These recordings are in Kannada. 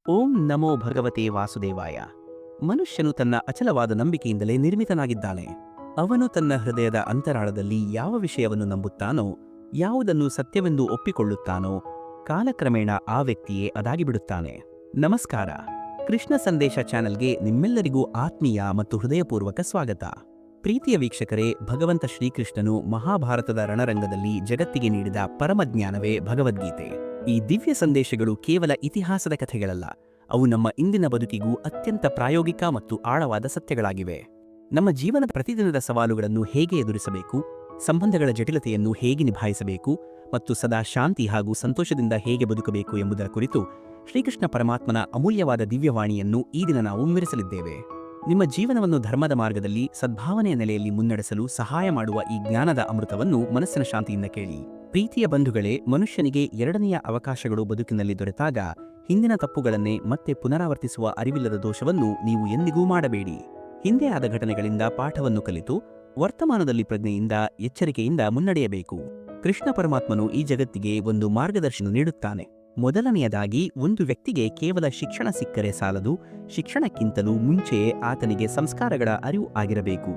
ಓಂ ನಮೋ ಭಗವತೆ ವಾಸುದೇವಾಯ. ಮನುಷ್ಯನು ತನ್ನ ಅಚಲವಾದ ನಂಬಿಕೆಯಿಂದಲೇ ನಿರ್ಮಿತನಾಗಿದ್ದಾನೆ. ಅವನು ತನ್ನ ಹೃದಯದ ಅಂತರಾಳದಲ್ಲಿ ಯಾವ ವಿಷಯವನ್ನು ನಂಬುತ್ತಾನೋ, ಯಾವುದನ್ನು ಸತ್ಯವೆಂದು ಒಪ್ಪಿಕೊಳ್ಳುತ್ತಾನೋ, ಕಾಲಕ್ರಮೇಣ ಆ ವ್ಯಕ್ತಿಯೇ ಅದಾಗಿಬಿಡುತ್ತಾನೆ. ನಮಸ್ಕಾರ. ಕೃಷ್ಣ ಸಂದೇಶ ಚಾನೆಲ್ಗೆ ನಿಮ್ಮೆಲ್ಲರಿಗೂ ಆತ್ಮೀಯ ಮತ್ತು ಹೃದಯಪೂರ್ವಕ ಸ್ವಾಗತ. ಪ್ರೀತಿಯ ವೀಕ್ಷಕರೇ, ಭಗವಂತ ಶ್ರೀಕೃಷ್ಣನು ಮಹಾಭಾರತದ ರಣರಂಗದಲ್ಲಿ ಜಗತ್ತಿಗೆ ನೀಡಿದ ಪರಮಜ್ಞಾನವೇ ಭಗವದ್ಗೀತೆ. ಈ ದಿವ್ಯ ಸಂದೇಶಗಳು ಕೇವಲ ಇತಿಹಾಸದ ಕಥೆಗಳಲ್ಲ, ಅವು ನಮ್ಮ ಇಂದಿನ ಬದುಕಿಗೂ ಅತ್ಯಂತ ಪ್ರಾಯೋಗಿಕ ಮತ್ತು ಆಳವಾದ ಸತ್ಯಗಳಾಗಿವೆ. ನಮ್ಮ ಜೀವನದ ಪ್ರತಿದಿನದ ಸವಾಲುಗಳನ್ನು ಹೇಗೆ ಎದುರಿಸಬೇಕು, ಸಂಬಂಧಗಳ ಜಟಿಲತೆಯನ್ನು ಹೇಗೆ ನಿಭಾಯಿಸಬೇಕು ಮತ್ತು ಸದಾ ಶಾಂತಿ ಹಾಗೂ ಸಂತೋಷದಿಂದ ಹೇಗೆ ಬದುಕಬೇಕು ಎಂಬುದರ ಕುರಿತು ಶ್ರೀಕೃಷ್ಣ ಪರಮಾತ್ಮನ ಅಮೂಲ್ಯವಾದ ದಿವ್ಯವಾಣಿಯನ್ನು ಈ ದಿನ ನಾವು ವಿವರಿಸಲಿದ್ದೇವೆ. ನಿಮ್ಮ ಜೀವನವನ್ನು ಧರ್ಮದ ಮಾರ್ಗದಲ್ಲಿ ಸದ್ಭಾವನೆಯ ನೆಲೆಯಲ್ಲಿ ಮುನ್ನಡೆಸಲು ಸಹಾಯ ಮಾಡುವ ಈ ಜ್ಞಾನದ ಅಮೃತವನ್ನು ಮನಸ್ಸಿನ ಶಾಂತಿಯಿಂದ ಕೇಳಿ. ಪ್ರೀತಿಯ ಬಂಧುಗಳೇ, ಮನುಷ್ಯನಿಗೆ ಎರಡನೆಯ ಅವಕಾಶಗಳು ಬದುಕಿನಲ್ಲಿ ದೊರೆತಾಗ ಹಿಂದಿನ ತಪ್ಪುಗಳನ್ನೇ ಮತ್ತೆ ಪುನರಾವರ್ತಿಸುವ ಅರಿವಿಲ್ಲದ ದೋಷವನ್ನು ನೀವು ಎಂದಿಗೂ ಮಾಡಬೇಡಿ. ಹಿಂದೆ ಆದ ಘಟನೆಗಳಿಂದ ಪಾಠವನ್ನು ಕಲಿತು ವರ್ತಮಾನದಲ್ಲಿ ಪ್ರಜ್ಞೆಯಿಂದ ಎಚ್ಚರಿಕೆಯಿಂದ ಮುನ್ನಡೆಯಬೇಕು. ಕೃಷ್ಣ ಪರಮಾತ್ಮನು ಈ ಜಗತ್ತಿಗೆ ಒಂದು ಮಾರ್ಗದರ್ಶನ ನೀಡುತ್ತಾನೆ. ಮೊದಲನೆಯದಾಗಿ, ಒಂದು ವ್ಯಕ್ತಿಗೆ ಕೇವಲ ಶಿಕ್ಷಣ ಸಿಕ್ಕರೆ ಸಾಲದು, ಶಿಕ್ಷಣಕ್ಕಿಂತಲೂ ಮುಂಚೆಯೇ ಆತನಿಗೆ ಸಂಸ್ಕಾರಗಳ ಅರಿವು ಆಗಿರಬೇಕು.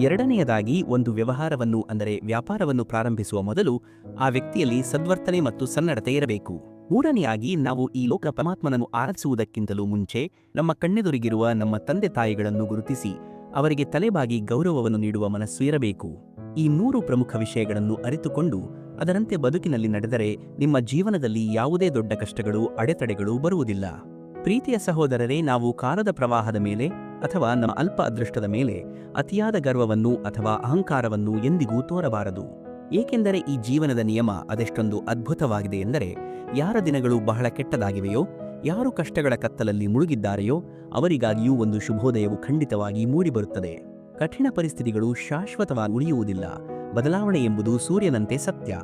ಎರಡನೆಯದಾಗಿ, ಒಂದು ವ್ಯವಹಾರವನ್ನು ಅಂದರೆ ವ್ಯಾಪಾರವನ್ನು ಪ್ರಾರಂಭಿಸುವ ಮೊದಲು ಆ ವ್ಯಕ್ತಿಯಲ್ಲಿ ಸದ್ವರ್ತನೆ ಮತ್ತು ಸನ್ನಡತೆ ಇರಬೇಕು. ಮೂರನೆಯಾಗಿ, ನಾವು ಈ ಲೋಕ ಪರಮಾತ್ಮನನ್ನು ಆರಾಧಿಸುವುದಕ್ಕಿಂತಲೂ ಮುಂಚೆ ನಮ್ಮ ಕಣ್ಣೆದುರಿಗಿರುವ ನಮ್ಮ ತಂದೆ ತಾಯಿಗಳನ್ನು ಗುರುತಿಸಿ ಅವರಿಗೆ ತಲೆಬಾಗಿ ಗೌರವವನ್ನು ನೀಡುವ ಮನಸ್ಸು ಇರಬೇಕು. ಈ ಮೂರು ಪ್ರಮುಖ ವಿಷಯಗಳನ್ನು ಅರಿತುಕೊಂಡು ಅದರಂತೆ ಬದುಕಿನಲ್ಲಿ ನಡೆದರೆ ನಿಮ್ಮ ಜೀವನದಲ್ಲಿ ಯಾವುದೇ ದೊಡ್ಡ ಕಷ್ಟಗಳು, ಅಡೆತಡೆಗಳು ಬರುವುದಿಲ್ಲ. ಪ್ರೀತಿಯ ಸಹೋದರರೇ, ನಾವು ಕಾಲದ ಪ್ರವಾಹದ ಮೇಲೆ ಅಥವಾ ನಮ್ಮ ಅಲ್ಪ ಅದೃಷ್ಟದ ಮೇಲೆ ಅತಿಯಾದ ಗರ್ವವನ್ನು ಅಥವಾ ಅಹಂಕಾರವನ್ನು ಎಂದಿಗೂ ತೋರಬಾರದು. ಏಕೆಂದರೆ ಈ ಜೀವನದ ನಿಯಮ ಅದೆಷ್ಟೊಂದು ಅದ್ಭುತವಾಗಿದೆ ಎಂದರೆ, ಯಾರ ದಿನಗಳು ಬಹಳ ಕೆಟ್ಟದಾಗಿವೆಯೋ, ಯಾರು ಕಷ್ಟಗಳ ಕತ್ತಲಲ್ಲಿ ಮುಳುಗಿದ್ದಾರೆಯೋ ಅವರಿಗಾಗಿಯೂ ಒಂದು ಶುಭೋದಯವು ಖಂಡಿತವಾಗಿ ಮೂಡಿಬರುತ್ತದೆ. ಕಠಿಣ ಪರಿಸ್ಥಿತಿಗಳು ಶಾಶ್ವತವಾಗಿ ಉಳಿಯುವುದಿಲ್ಲ. ಬದಲಾವಣೆ ಎಂಬುದು ಸೂರ್ಯನಂತೆ ಸತ್ಯ.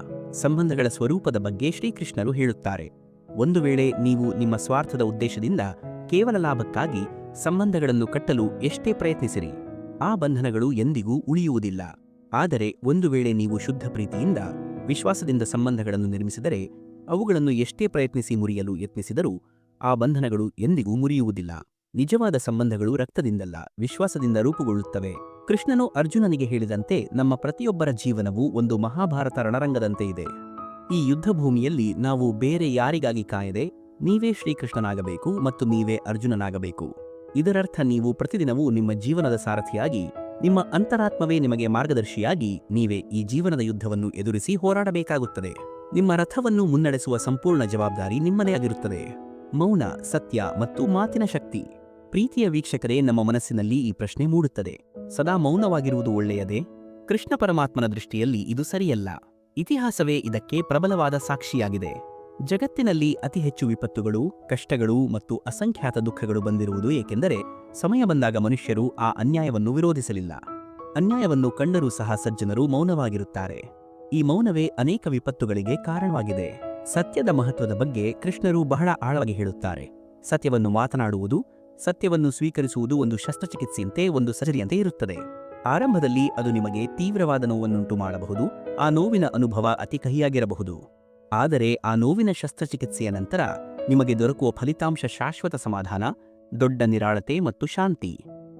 ಸಂಬಂಧಗಳ ಸ್ವರೂಪದ ಬಗ್ಗೆ ಶ್ರೀಕೃಷ್ಣರು ಹೇಳುತ್ತಾರೆ. ಒಂದು ವೇಳೆ ನೀವು ನಿಮ್ಮ ಸ್ವಾರ್ಥದ ಉದ್ದೇಶದಿಂದ ಕೇವಲ ಲಾಭಕ್ಕಾಗಿ ಸಂಬಂಧಗಳನ್ನು ಕಟ್ಟಲು ಎಷ್ಟೇ ಪ್ರಯತ್ನಿಸಿರಿ, ಆ ಬಂಧನಗಳು ಎಂದಿಗೂ ಉಳಿಯುವುದಿಲ್ಲ. ಆದರೆ ಒಂದು ವೇಳೆ ನೀವು ಶುದ್ಧ ಪ್ರೀತಿಯಿಂದ, ವಿಶ್ವಾಸದಿಂದ ಸಂಬಂಧಗಳನ್ನು ನಿರ್ಮಿಸಿದರೆ, ಅವುಗಳನ್ನು ಎಷ್ಟೇ ಪ್ರಯತ್ನಿಸಿ ಮುರಿಯಲು ಯತ್ನಿಸಿದರೂ ಆ ಬಂಧನಗಳು ಎಂದಿಗೂ ಮುರಿಯುವುದಿಲ್ಲ. ನಿಜವಾದ ಸಂಬಂಧಗಳು ರಕ್ತದಿಂದಲ್ಲ, ವಿಶ್ವಾಸದಿಂದ ರೂಪುಗೊಳ್ಳುತ್ತವೆ. ಕೃಷ್ಣನು ಅರ್ಜುನನಿಗೆ ಹೇಳಿದಂತೆ, ನಮ್ಮ ಪ್ರತಿಯೊಬ್ಬರ ಜೀವನವೂ ಒಂದು ಮಹಾಭಾರತ ರಣರಂಗದಂತೆ ಇದೆ. ಈ ಯುದ್ಧಭೂಮಿಯಲ್ಲಿ ನಾವು ಬೇರೆ ಯಾರಿಗಾಗಿ ಕಾಯದೆ ನೀವೇ ಶ್ರೀಕೃಷ್ಣನಾಗಬೇಕು ಮತ್ತು ನೀವೇ ಅರ್ಜುನನಾಗಬೇಕು. ಇದರರ್ಥ ನೀವು ಪ್ರತಿದಿನವೂ ನಿಮ್ಮ ಜೀವನದ ಸಾರಥಿಯಾಗಿ, ನಿಮ್ಮ ಅಂತರಾತ್ಮವೇ ನಿಮಗೆ ಮಾರ್ಗದರ್ಶಿಯಾಗಿ, ನೀವೇ ಈ ಜೀವನದ ಯುದ್ಧವನ್ನು ಎದುರಿಸಿ ಹೋರಾಡಬೇಕಾಗುತ್ತದೆ. ನಿಮ್ಮ ರಥವನ್ನು ಮುನ್ನಡೆಸುವ ಸಂಪೂರ್ಣ ಜವಾಬ್ದಾರಿ ನಿಮ್ಮದೇ ಆಗಿರುತ್ತದೆ. ಮೌನ, ಸತ್ಯ ಮತ್ತು ಮಾತಿನ ಶಕ್ತಿ. ಪ್ರೀತಿಯ ವೀಕ್ಷಕರೇ, ನಮ್ಮ ಮನಸ್ಸಿನಲ್ಲಿ ಈ ಪ್ರಶ್ನೆ ಮೂಡುತ್ತದೆ: ಸದಾ ಮೌನವಾಗಿರುವುದು ಒಳ್ಳೆಯದೇ? ಕೃಷ್ಣ ಪರಮಾತ್ಮನ ದೃಷ್ಟಿಯಲ್ಲಿ ಇದು ಸರಿಯಲ್ಲ. ಇತಿಹಾಸವೇ ಇದಕ್ಕೆ ಪ್ರಬಲವಾದ ಸಾಕ್ಷಿಯಾಗಿದೆ. ಜಗತ್ತಿನಲ್ಲಿ ಅತಿ ಹೆಚ್ಚು ವಿಪತ್ತುಗಳು, ಕಷ್ಟಗಳು ಮತ್ತು ಅಸಂಖ್ಯಾತ ದುಃಖಗಳು ಬಂದಿರುವುದು ಏಕೆಂದರೆ ಸಮಯ ಬಂದಾಗ ಮನುಷ್ಯರು ಆ ಅನ್ಯಾಯವನ್ನು ವಿರೋಧಿಸಲಿಲ್ಲ. ಅನ್ಯಾಯವನ್ನು ಕಂಡರೂ ಸಹ ಸಜ್ಜನರು ಮೌನವಾಗಿರುತ್ತಾರೆ. ಈ ಮೌನವೇ ಅನೇಕ ವಿಪತ್ತುಗಳಿಗೆ ಕಾರಣವಾಗಿದೆ. ಸತ್ಯದ ಮಹತ್ವದ ಬಗ್ಗೆ ಕೃಷ್ಣರು ಬಹಳ ಆಳವಾಗಿ ಹೇಳುತ್ತಾರೆ. ಸತ್ಯವನ್ನು ಮಾತನಾಡುವುದು, ಸತ್ಯವನ್ನು ಸ್ವೀಕರಿಸುವುದು ಒಂದು ಶಸ್ತ್ರಚಿಕಿತ್ಸೆಯಂತೆ, ಒಂದು ಸರ್ಜರಿಯಂತೆ ಇರುತ್ತದೆ. ಆರಂಭದಲ್ಲಿ ಅದು ನಿಮಗೆ ತೀವ್ರವಾದ ನೋವನ್ನುಂಟು ಮಾಡಬಹುದು, ಆ ನೋವಿನ ಅನುಭವ ಅತಿ ಕಹಿಯಾಗಿರಬಹುದು. ಆದರೆ ಆ ನೋವಿನ ಶಸ್ತ್ರಚಿಕಿತ್ಸೆಯ ನಂತರ ನಿಮಗೆ ದೊರಕುವ ಫಲಿತಾಂಶ ಶಾಶ್ವತ ಸಮಾಧಾನ, ದೊಡ್ಡ ನಿರಾಳತೆ ಮತ್ತು ಶಾಂತಿ.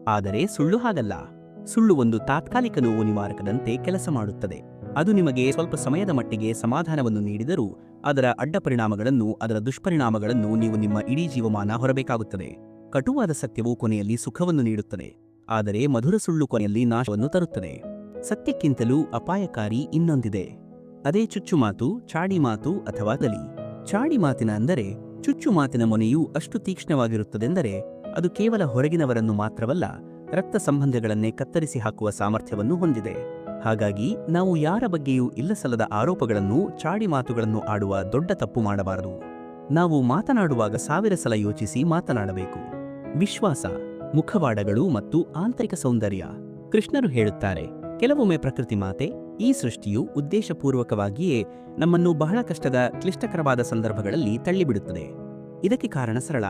ಆದರೆ ಸುಳ್ಳು ಹಾಗಲ್ಲ. ಸುಳ್ಳು ಒಂದು ತಾತ್ಕಾಲಿಕ ನೋವು ನಿವಾರಕದಂತೆ ಕೆಲಸ ಮಾಡುತ್ತದೆ. ಅದು ನಿಮಗೆ ಸ್ವಲ್ಪ ಸಮಯದ ಮಟ್ಟಿಗೆ ಸಮಾಧಾನವನ್ನು ನೀಡಿದರೂ ಅದರ ಅಡ್ಡಪರಿಣಾಮಗಳನ್ನು, ಅದರ ದುಷ್ಪರಿಣಾಮಗಳನ್ನು ನೀವು ನಿಮ್ಮ ಇಡೀ ಜೀವಮಾನ ಹೊರಬೇಕಾಗುತ್ತದೆ. ಕಟುವಾದ ಸತ್ಯವು ಕೊನೆಯಲ್ಲಿ ಸುಖವನ್ನು ನೀಡುತ್ತದೆ, ಆದರೆ ಮಧುರ ಸುಳ್ಳು ಕೊನೆಯಲ್ಲಿ ನಾಶವನ್ನು ತರುತ್ತದೆ. ಸತ್ಯಕ್ಕಿಂತಲೂ ಅಪಾಯಕಾರಿ ಇನ್ನೊಂದಿದೆ. ಅದೇ ಚುಚ್ಚುಮಾತು, ಚಾಡಿಮಾತು ಅಥವಾ ಗಲಿ. ಚಾಡಿಮಾತಿನ ಅಂದರೆ ಚುಚ್ಚುಮಾತಿನ ಮೊನೆಯು ಅಷ್ಟು ತೀಕ್ಷ್ಣವಾಗಿರುತ್ತದೆಂದರೆ ಅದು ಕೇವಲ ಹೊರಗಿನವರನ್ನು ಮಾತ್ರವಲ್ಲ, ರಕ್ತ ಸಂಬಂಧಗಳನ್ನೇ ಕತ್ತರಿಸಿ ಹಾಕುವ ಸಾಮರ್ಥ್ಯವನ್ನು ಹೊಂದಿದೆ. ಹಾಗಾಗಿ ನಾವು ಯಾರ ಬಗ್ಗೆಯೂ ಇಲ್ಲಸಲ್ಲದ ಆರೋಪಗಳನ್ನು, ಚಾಡಿಮಾತುಗಳನ್ನು ಆಡುವ ದೊಡ್ಡ ತಪ್ಪು ಮಾಡಬಾರದು. ನಾವು ಮಾತನಾಡುವಾಗ 1000 ಸಲ ಯೋಚಿಸಿ ಮಾತನಾಡಬೇಕು. ವಿಶ್ವಾಸ, ಮುಖವಾಡಗಳು ಮತ್ತು ಆಂತರಿಕ ಸೌಂದರ್ಯ. ಕೃಷ್ಣರು ಹೇಳುತ್ತಾರೆ, ಕೆಲವೊಮ್ಮೆ ಪ್ರಕೃತಿ ಮಾತೆ, ಈ ಸೃಷ್ಟಿಯು ಉದ್ದೇಶಪೂರ್ವಕವಾಗಿಯೇ ನಮ್ಮನ್ನು ಬಹಳ ಕಷ್ಟದ, ಕ್ಲಿಷ್ಟಕರವಾದ ಸಂದರ್ಭಗಳಲ್ಲಿ ತಳ್ಳಿಬಿಡುತ್ತದೆ. ಇದಕ್ಕೆ ಕಾರಣ ಸರಳ: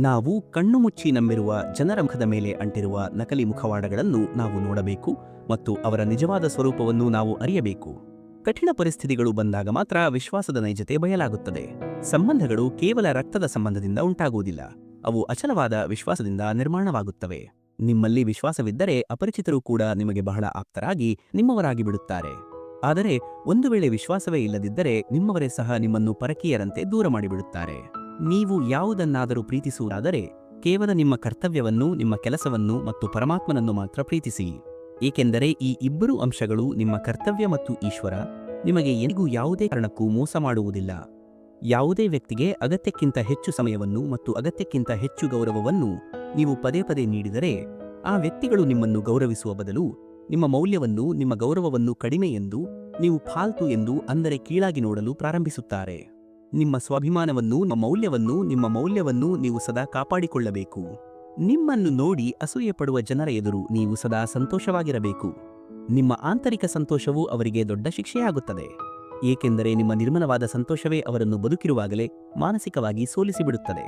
ನಾವು ಕಣ್ಣು ಮುಚ್ಚಿ ನಂಬಿರುವ ಜನರ ಮುಖದ ಮೇಲೆ ಅಂಟಿರುವ ನಕಲಿ ಮುಖವಾಡಗಳನ್ನು ನಾವು ನೋಡಬೇಕು ಮತ್ತು ಅವರ ನಿಜವಾದ ಸ್ವರೂಪವನ್ನು ನಾವು ಅರಿಯಬೇಕು. ಕಠಿಣ ಪರಿಸ್ಥಿತಿಗಳು ಬಂದಾಗ ಮಾತ್ರ ವಿಶ್ವಾಸದ ನೈಜತೆ ಬಯಲಾಗುತ್ತದೆ. ಸಂಬಂಧಗಳು ಕೇವಲ ರಕ್ತದ ಸಂಬಂಧದಿಂದ ಉಂಟಾಗುವುದಿಲ್ಲ, ಅವು ಅಚಲವಾದ ವಿಶ್ವಾಸದಿಂದ ನಿರ್ಮಾಣವಾಗುತ್ತವೆ. ನಿಮ್ಮಲ್ಲಿ ವಿಶ್ವಾಸವಿದ್ದರೆ ಅಪರಿಚಿತರು ಕೂಡ ನಿಮಗೆ ಬಹಳ ಆಪ್ತರಾಗಿ ನಿಮ್ಮವರಾಗಿ ಬಿಡುತ್ತಾರೆ. ಆದರೆ ಒಂದು ವೇಳೆ ವಿಶ್ವಾಸವೇ ಇಲ್ಲದಿದ್ದರೆ ನಿಮ್ಮವರೇ ಸಹ ನಿಮ್ಮನ್ನು ಪರಕೀಯರಂತೆ ದೂರ ಮಾಡಿಬಿಡುತ್ತಾರೆ. ನೀವು ಯಾವುದನ್ನಾದರೂ ಪ್ರೀತಿಸುವುದಾದರೆ ಕೇವಲ ನಿಮ್ಮ ಕರ್ತವ್ಯವನ್ನು, ನಿಮ್ಮ ಕೆಲಸವನ್ನು ಮತ್ತು ಪರಮಾತ್ಮನನ್ನು ಮಾತ್ರ ಪ್ರೀತಿಸಿ. ಏಕೆಂದರೆ ಈ ಇಬ್ಬರು ಅಂಶಗಳು, ನಿಮ್ಮ ಕರ್ತವ್ಯ ಮತ್ತು ಈಶ್ವರ, ನಿಮಗೆ ಎಂದಿಗೂ ಯಾವುದೇ ಕಾರಣಕ್ಕೂ ಮೋಸ ಮಾಡುವುದಿಲ್ಲ. ಯಾವುದೇ ವ್ಯಕ್ತಿಗೆ ಅಗತ್ಯಕ್ಕಿಂತ ಹೆಚ್ಚು ಸಮಯವನ್ನು ಮತ್ತು ಅಗತ್ಯಕ್ಕಿಂತ ಹೆಚ್ಚು ಗೌರವವನ್ನು ನೀವು ಪದೇ ಪದೇ ನೀಡಿದರೆ ಆ ವ್ಯಕ್ತಿಗಳು ನಿಮ್ಮನ್ನು ಗೌರವಿಸುವ ಬದಲು ನಿಮ್ಮ ಮೌಲ್ಯವನ್ನು, ನಿಮ್ಮ ಗೌರವವನ್ನು ಕಡಿಮೆ ಎಂದು, ನೀವು ಫಾಲ್ತು ಎಂದು, ಅಂದರೆ ಕೀಳಾಗಿ ನೋಡಲು ಪ್ರಾರಂಭಿಸುತ್ತಾರೆ. ನಿಮ್ಮ ಸ್ವಾಭಿಮಾನವನ್ನು, ನಿಮ್ಮ ಮೌಲ್ಯವನ್ನು ನೀವು ಸದಾ ಕಾಪಾಡಿಕೊಳ್ಳಬೇಕು. ನಿಮ್ಮನ್ನು ನೋಡಿ ಅಸೂಯೆ ಪಡುವ ಜನರ ಎದುರು ನೀವು ಸದಾ ಸಂತೋಷವಾಗಿರಬೇಕು. ನಿಮ್ಮ ಆಂತರಿಕ ಸಂತೋಷವು ಅವರಿಗೆ ದೊಡ್ಡ ಶಿಕ್ಷೆಯಾಗುತ್ತದೆ. ಏಕೆಂದರೆ ನಿಮ್ಮ ನಿರ್ಮಲವಾದ ಸಂತೋಷವೇ ಅವರನ್ನು ಬದುಕಿರುವಾಗಲೇ ಮಾನಸಿಕವಾಗಿ ಸೋಲಿಸಿಬಿಡುತ್ತದೆ.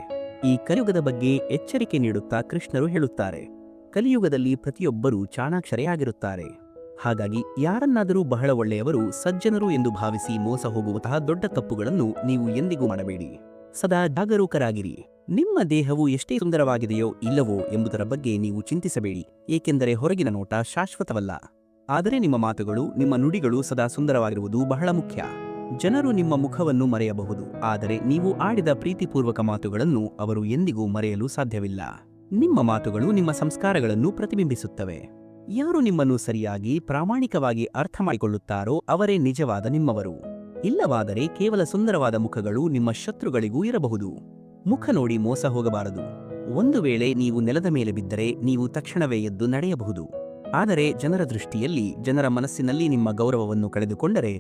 ಈ ಕಲಿಯುಗದ ಬಗ್ಗೆ ಎಚ್ಚರಿಕೆ ನೀಡುತ್ತಾ ಕೃಷ್ಣರು ಹೇಳುತ್ತಾರೆ, ಕಲಿಯುಗದಲ್ಲಿ ಪ್ರತಿಯೊಬ್ಬರೂ ಚಾಣಾಕ್ಷರೆಯಾಗಿರುತ್ತಾರೆ. ಹಾಗಾಗಿ ಯಾರನ್ನಾದರೂ ಬಹಳ ಒಳ್ಳೆಯವರು, ಸಜ್ಜನರು ಎಂದು ಭಾವಿಸಿ ಮೋಸ ಹೋಗುವಂತಹ ದೊಡ್ಡ ತಪ್ಪುಗಳನ್ನು ನೀವು ಎಂದಿಗೂ ಮಾಡಬೇಡಿ. ಸದಾ ಜಾಗರೂಕರಾಗಿರಿ. ನಿಮ್ಮ ದೇಹವು ಎಷ್ಟೇ ಸುಂದರವಾಗಿದೆಯೋ ಇಲ್ಲವೋ ಎಂಬುದರ ಬಗ್ಗೆ ನೀವು ಚಿಂತಿಸಬೇಡಿ, ಏಕೆಂದರೆ ಹೊರಗಿನ ನೋಟ ಶಾಶ್ವತವಲ್ಲ. ಆದರೆ ನಿಮ್ಮ ಮಾತುಗಳು, ನಿಮ್ಮ ನುಡಿಗಳು ಸದಾ ಸುಂದರವಾಗಿರುವುದು ಬಹಳ ಮುಖ್ಯ. ಜನರು ನಿಮ್ಮ ಮುಖವನ್ನು ಮರೆಯಬಹುದು, ಆದರೆ ನೀವು ಆಡಿದ ಪ್ರೀತಿಪೂರ್ವಕ ಮಾತುಗಳನ್ನು ಅವರು ಎಂದಿಗೂ ಮರೆಯಲು ಸಾಧ್ಯವಿಲ್ಲ. ನಿಮ್ಮ ಮಾತುಗಳು ನಿಮ್ಮ ಸಂಸ್ಕಾರಗಳನ್ನು ಪ್ರತಿಬಿಂಬಿಸುತ್ತವೆ. ಯಾರು ನಿಮ್ಮನ್ನು ಸರಿಯಾಗಿ, ಪ್ರಾಮಾಣಿಕವಾಗಿ ಅರ್ಥ ಮಾಡಿಕೊಳ್ಳುತ್ತಾರೋ ಅವರೇ ನಿಜವಾದ ನಿಮ್ಮವರು. ಇಲ್ಲವಾದರೆ ಕೇವಲ ಸುಂದರವಾದ ಮುಖಗಳು ನಿಮ್ಮ ಶತ್ರುಗಳಿಗೂ ಇರಬಹುದು. ಮುಖ ನೋಡಿ ಮೋಸ ಹೋಗಬಾರದು. ಒಂದು ವೇಳೆ ನೀವು ನೆಲದ ಮೇಲೆ ಬಿದ್ದರೆ ನೀವು ತಕ್ಷಣವೇ ಎದ್ದು ನಡೆಯಬಹುದು. ಆದರೆ ಜನರ ದೃಷ್ಟಿಯಲ್ಲಿ, ಜನರ ಮನಸ್ಸಿನಲ್ಲಿ ನಿಮ್ಮ ಗೌರವವನ್ನು ಕಳೆದುಕೊಂಡರೆ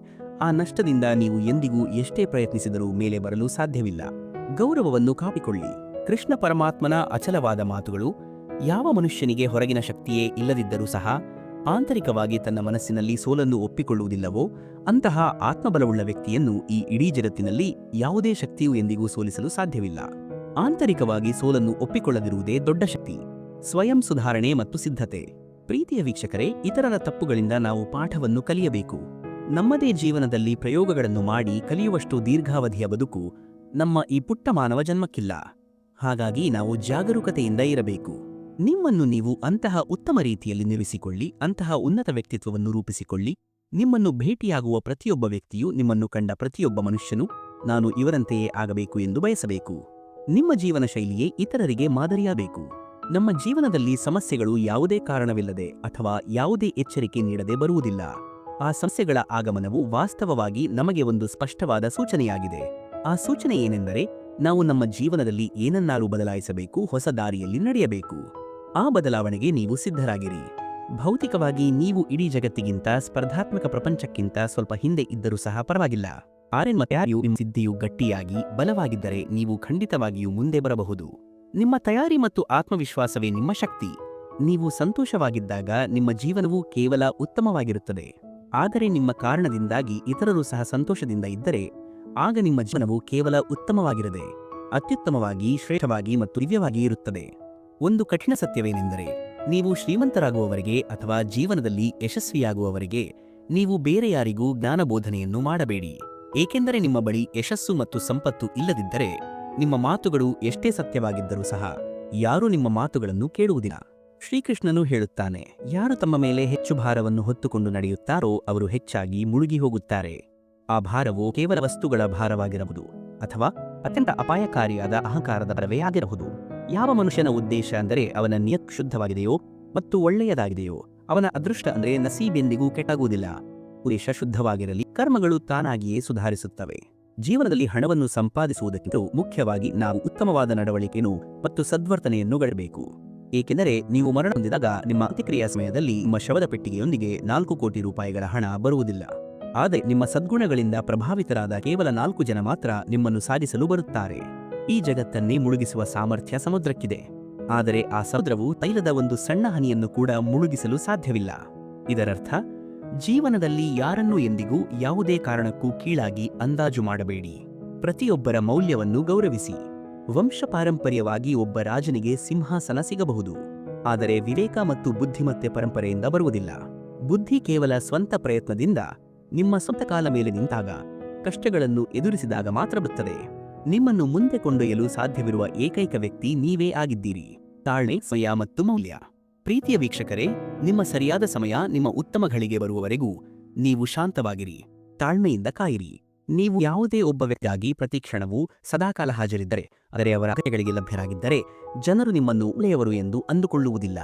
ಆ ನಷ್ಟದಿಂದ ನೀವು ಎಂದಿಗೂ ಎಷ್ಟೇ ಪ್ರಯತ್ನಿಸಿದರೂ ಮೇಲೆ ಬರಲು ಸಾಧ್ಯವಿಲ್ಲ. ಗೌರವವನ್ನು ಕಾಪಿಕೊಳ್ಳಿ. ಕೃಷ್ಣ ಪರಮಾತ್ಮನ ಅಚಲವಾದ ಮಾತುಗಳು, ಯಾವ ಮನುಷ್ಯನಿಗೆ ಹೊರಗಿನ ಶಕ್ತಿಯೇ ಇಲ್ಲದಿದ್ದರೂ ಸಹ ಆಂತರಿಕವಾಗಿ ತನ್ನ ಮನಸ್ಸಿನಲ್ಲಿ ಸೋಲನ್ನು ಒಪ್ಪಿಕೊಳ್ಳುವುದಿಲ್ಲವೋ ಅಂತಹ ಆತ್ಮಬಲವುಳ್ಳ ವ್ಯಕ್ತಿಯನ್ನು ಈ ಇಡೀ ಜಗತ್ತಿನಲ್ಲಿ ಯಾವುದೇ ಶಕ್ತಿಯು ಎಂದಿಗೂ ಸೋಲಿಸಲು ಸಾಧ್ಯವಿಲ್ಲ. ಆಂತರಿಕವಾಗಿ ಸೋಲನ್ನು ಒಪ್ಪಿಕೊಳ್ಳದಿರುವುದೇ ದೊಡ್ಡ ಶಕ್ತಿ. ಸ್ವಯಂ ಸುಧಾರಣೆ ಮತ್ತು ಸಿದ್ಧತೆ. ಪ್ರೀತಿಯ ವೀಕ್ಷಕರೇ, ಇತರರ ತಪ್ಪುಗಳಿಂದ ನಾವು ಪಾಠವನ್ನು ಕಲಿಯಬೇಕು. ನಮ್ಮದೇ ಜೀವನದಲ್ಲಿ ಪ್ರಯೋಗಗಳನ್ನು ಮಾಡಿ ಕಲಿಯುವಷ್ಟು ದೀರ್ಘಾವಧಿಯ ಬದುಕು ನಮ್ಮ ಈ ಪುಟ್ಟ ಮಾನವ ಜನ್ಮಕ್ಕಿಲ್ಲ. ಹಾಗಾಗಿ ನಾವು ಜಾಗರೂಕತೆಯಿಂದ ಇರಬೇಕು. ನಿಮ್ಮನ್ನು ನೀವು ಅಂತಹ ಉತ್ತಮ ರೀತಿಯಲ್ಲಿ ನಿರ್ಮಿಸಿಕೊಳ್ಳಿ, ಅಂತಹ ಉನ್ನತ ವ್ಯಕ್ತಿತ್ವವನ್ನು ರೂಪಿಸಿಕೊಳ್ಳಿ. ನಿಮ್ಮನ್ನು ಭೇಟಿಯಾಗುವ ಪ್ರತಿಯೊಬ್ಬ ವ್ಯಕ್ತಿಯು, ನಿಮ್ಮನ್ನು ಕಂಡ ಪ್ರತಿಯೊಬ್ಬ ಮನುಷ್ಯನು ನಾನು ಇವರಂತೆಯೇ ಆಗಬೇಕು ಎಂದು ಬಯಸಬೇಕು. ನಿಮ್ಮ ಜೀವನ ಶೈಲಿಯೇ ಇತರರಿಗೆ ಮಾದರಿಯಾಗಬೇಕು. ನಮ್ಮ ಜೀವನದಲ್ಲಿ ಸಮಸ್ಯೆಗಳು ಯಾವುದೇ ಕಾರಣವಿಲ್ಲದೆ ಅಥವಾ ಯಾವುದೇ ಎಚ್ಚರಿಕೆ ನೀಡದೆ ಬರುವುದಿಲ್ಲ. ಆ ಸಮಸ್ಯೆಗಳ ಆಗಮನವು ವಾಸ್ತವವಾಗಿ ನಮಗೆ ಒಂದು ಸ್ಪಷ್ಟವಾದ ಸೂಚನೆಯಾಗಿದೆ. ಆ ಸೂಚನೆ ಏನೆಂದರೆ ನಾವು ನಮ್ಮ ಜೀವನದಲ್ಲಿ ಏನನ್ನಾದರೂ ಬದಲಾಯಿಸಬೇಕು, ಹೊಸ ದಾರಿಯಲ್ಲಿ ನಡೆಯಬೇಕು. ಆ ಬದಲಾವಣೆಗೆ ನೀವು ಸಿದ್ಧರಾಗಿರಿ. ಭೌತಿಕವಾಗಿ ನೀವು ಇಡೀ ಜಗತ್ತಿಗಿಂತ, ಸ್ಪರ್ಧಾತ್ಮಕ ಪ್ರಪಂಚಕ್ಕಿಂತ ಸ್ವಲ್ಪ ಹಿಂದೆ ಇದ್ದರೂ ಸಹ ಪರವಾಗಿಲ್ಲ. ನಿಮ್ಮ ಸಿದ್ಧಿಯು ಗಟ್ಟಿಯಾಗಿ ಬಲವಾಗಿದ್ದರೆ ನೀವು ಖಂಡಿತವಾಗಿಯೂ ಮುಂದೆ ಬರಬಹುದು. ನಿಮ್ಮ ತಯಾರಿ ಮತ್ತು ಆತ್ಮವಿಶ್ವಾಸವೇ ನಿಮ್ಮ ಶಕ್ತಿ. ನೀವು ಸಂತೋಷವಾಗಿದ್ದಾಗ ನಿಮ್ಮ ಜೀವನವು ಕೇವಲ ಉತ್ತಮವಾಗಿರುತ್ತದೆ. ಆದರೆ ನಿಮ್ಮ ಕಾರಣದಿಂದಾಗಿ ಇತರರು ಸಹ ಸಂತೋಷದಿಂದ ಇದ್ದರೆ ಆಗ ನಿಮ್ಮ ಜೀವನವು ಕೇವಲ ಉತ್ತಮವಾಗಿರದೆ ಅತ್ಯುತ್ತಮವಾಗಿ, ಶ್ರೇಷ್ಠವಾಗಿ ಮತ್ತು ದಿವ್ಯವಾಗಿ ಇರುತ್ತದೆ. ಒಂದು ಕಠಿಣ ಸತ್ಯವೇನೆಂದರೆ, ನೀವು ಶ್ರೀಮಂತರಾಗುವವರೆಗೆ ಅಥವಾ ಜೀವನದಲ್ಲಿ ಯಶಸ್ವಿಯಾಗುವವರೆಗೆ ನೀವು ಬೇರೆ ಯಾರಿಗೂ ಜ್ಞಾನಬೋಧನೆಯನ್ನು ಮಾಡಬೇಡಿ. ಏಕೆಂದರೆ ನಿಮ್ಮ ಬಳಿ ಯಶಸ್ಸು ಮತ್ತು ಸಂಪತ್ತು ಇಲ್ಲದಿದ್ದರೆ ನಿಮ್ಮ ಮಾತುಗಳು ಎಷ್ಟೇ ಸತ್ಯವಾಗಿದ್ದರೂ ಸಹ ಯಾರೂ ನಿಮ್ಮ ಮಾತುಗಳನ್ನು ಕೇಳುವುದಿಲ್ಲ. ಶ್ರೀಕೃಷ್ಣನು ಹೇಳುತ್ತಾನೆ, ಯಾರು ತಮ್ಮ ಮೇಲೆ ಹೆಚ್ಚು ಭಾರವನ್ನು ಹೊತ್ತುಕೊಂಡು ನಡೆಯುತ್ತಾರೋ ಅವರು ಹೆಚ್ಚಾಗಿ ಮುಳುಗಿ ಹೋಗುತ್ತಾರೆ. ಆ ಭಾರವು ಕೇವಲ ವಸ್ತುಗಳ ಭಾರವಾಗಿರಬಹುದು ಅಥವಾ ಅತ್ಯಂತ ಅಪಾಯಕಾರಿಯಾದ ಅಹಂಕಾರದ ಭಾರವೇ ಆಗಿರಬಹುದು. ಯಾವ ಮನುಷ್ಯನ ಉದ್ದೇಶ ಅಂದರೆ ಅವನ ನಿಯತ್ ಶುದ್ಧವಾಗಿದೆಯೋ ಮತ್ತು ಒಳ್ಳೆಯದಾಗಿದೆಯೋ ಅವನ ಅದೃಷ್ಟ ಅಂದರೆ ನಸೀಬೆಂದಿಗೂ ಕೆಟ್ಟಾಗುವುದಿಲ್ಲ. ಉದ್ದೇಶ ಶುದ್ಧವಾಗಿರಲಿ, ಕರ್ಮಗಳು ತಾನಾಗಿಯೇ ಸುಧಾರಿಸುತ್ತವೆ. ಜೀವನದಲ್ಲಿ ಹಣವನ್ನು ಸಂಪಾದಿಸುವುದಕ್ಕಿಂತ ಮುಖ್ಯವಾಗಿ ನಾವು ಉತ್ತಮವಾದ ನಡವಳಿಕೆಯನ್ನು ಮತ್ತು ಸದ್ವರ್ತನೆಯನ್ನು ಗಳಬೇಕು. ಏಕೆಂದರೆ ನೀವು ಮರಣ ಹೊಂದಿದಾಗ ನಿಮ್ಮ ಅಂತ್ಯಕ್ರಿಯೆಯ ಸಮಯದಲ್ಲಿ ನಿಮ್ಮ ಶವದ ಪೆಟ್ಟಿಗೆಯೊಂದಿಗೆ 4 ಕೋಟಿ ರೂಪಾಯಿಗಳ ಹಣ ಬರುವುದಿಲ್ಲ. ಆದರೆ ನಿಮ್ಮ ಸದ್ಗುಣಗಳಿಂದ ಪ್ರಭಾವಿತರಾದ ಕೇವಲ 4 ಜನ ಮಾತ್ರ ನಿಮ್ಮನ್ನು ಸಾಧಿಸಲು ಬರುತ್ತಾರೆ. ಈ ಜಗತ್ತನ್ನೇ ಮುಳುಗಿಸುವ ಸಾಮರ್ಥ್ಯ ಸಮುದ್ರಕ್ಕಿದೆ. ಆದರೆ ಆ ಸಮುದ್ರವು ತೈಲದ ಒಂದು ಸಣ್ಣ ಹನಿಯನ್ನು ಕೂಡ ಮುಳುಗಿಸಲು ಸಾಧ್ಯವಿಲ್ಲ. ಇದರರ್ಥ ಜೀವನದಲ್ಲಿ ಯಾರನ್ನೂ ಎಂದಿಗೂ ಯಾವುದೇ ಕಾರಣಕ್ಕೂ ಕೀಳಾಗಿ ಅಂದಾಜು ಮಾಡಬೇಡಿ. ಪ್ರತಿಯೊಬ್ಬರ ಮೌಲ್ಯವನ್ನು ಗೌರವಿಸಿ. ವಂಶಪಾರಂಪರ್ಯವಾಗಿ ಒಬ್ಬ ರಾಜನಿಗೆ ಸಿಂಹಾಸನ ಸಿಗಬಹುದು, ಆದರೆ ವಿವೇಕ ಮತ್ತು ಬುದ್ಧಿಮತ್ತೆ ಪರಂಪರೆಯಿಂದ ಬರುವುದಿಲ್ಲ. ಬುದ್ಧಿ ಕೇವಲ ಸ್ವಂತ ಪ್ರಯತ್ನದಿಂದ ನಿಮ್ಮ ಸ್ವಂತ ಕಾಲ ಮೇಲೆ ನಿಂತಾಗ, ಕಷ್ಟಗಳನ್ನು ಎದುರಿಸಿದಾಗ ಮಾತ್ರ ಬರುತ್ತದೆ. ನಿಮ್ಮನ್ನು ಮುಂದೆ ಕೊಂಡೊಯ್ಯಲು ಸಾಧ್ಯವಿರುವ ಏಕೈಕ ವ್ಯಕ್ತಿ ನೀವೇ ಆಗಿದ್ದೀರಿ. ತಾಳ್ಮೆ, ಸಮಯ ಮತ್ತು ಮೌಲ್ಯ. ಪ್ರೀತಿಯ ವೀಕ್ಷಕರೇ, ನಿಮ್ಮ ಸರಿಯಾದ ಸಮಯ ನಿಮ್ಮ ಉತ್ತಮ ಘಳಿಗೆ ಬರುವವರೆಗೂ ನೀವು ಶಾಂತವಾಗಿರಿ, ತಾಳ್ಮೆಯಿಂದ ಕಾಯಿರಿ. ನೀವು ಯಾವುದೇ ಒಬ್ಬ ವ್ಯಕ್ತಿಯಾಗಿ ಪ್ರತಿಕ್ಷಣವೂ ಸದಾಕಾಲ ಹಾಜರಿದ್ದರೆ, ಆದರೆ ಅವರ ಅಗತ್ಯಗಳಿಗೆ ಲಭ್ಯರಾಗಿದ್ದರೆ, ಜನರು ನಿಮ್ಮನ್ನು ಒಳ್ಳೆಯವರು ಎಂದು ಅಂದುಕೊಳ್ಳುವುದಿಲ್ಲ.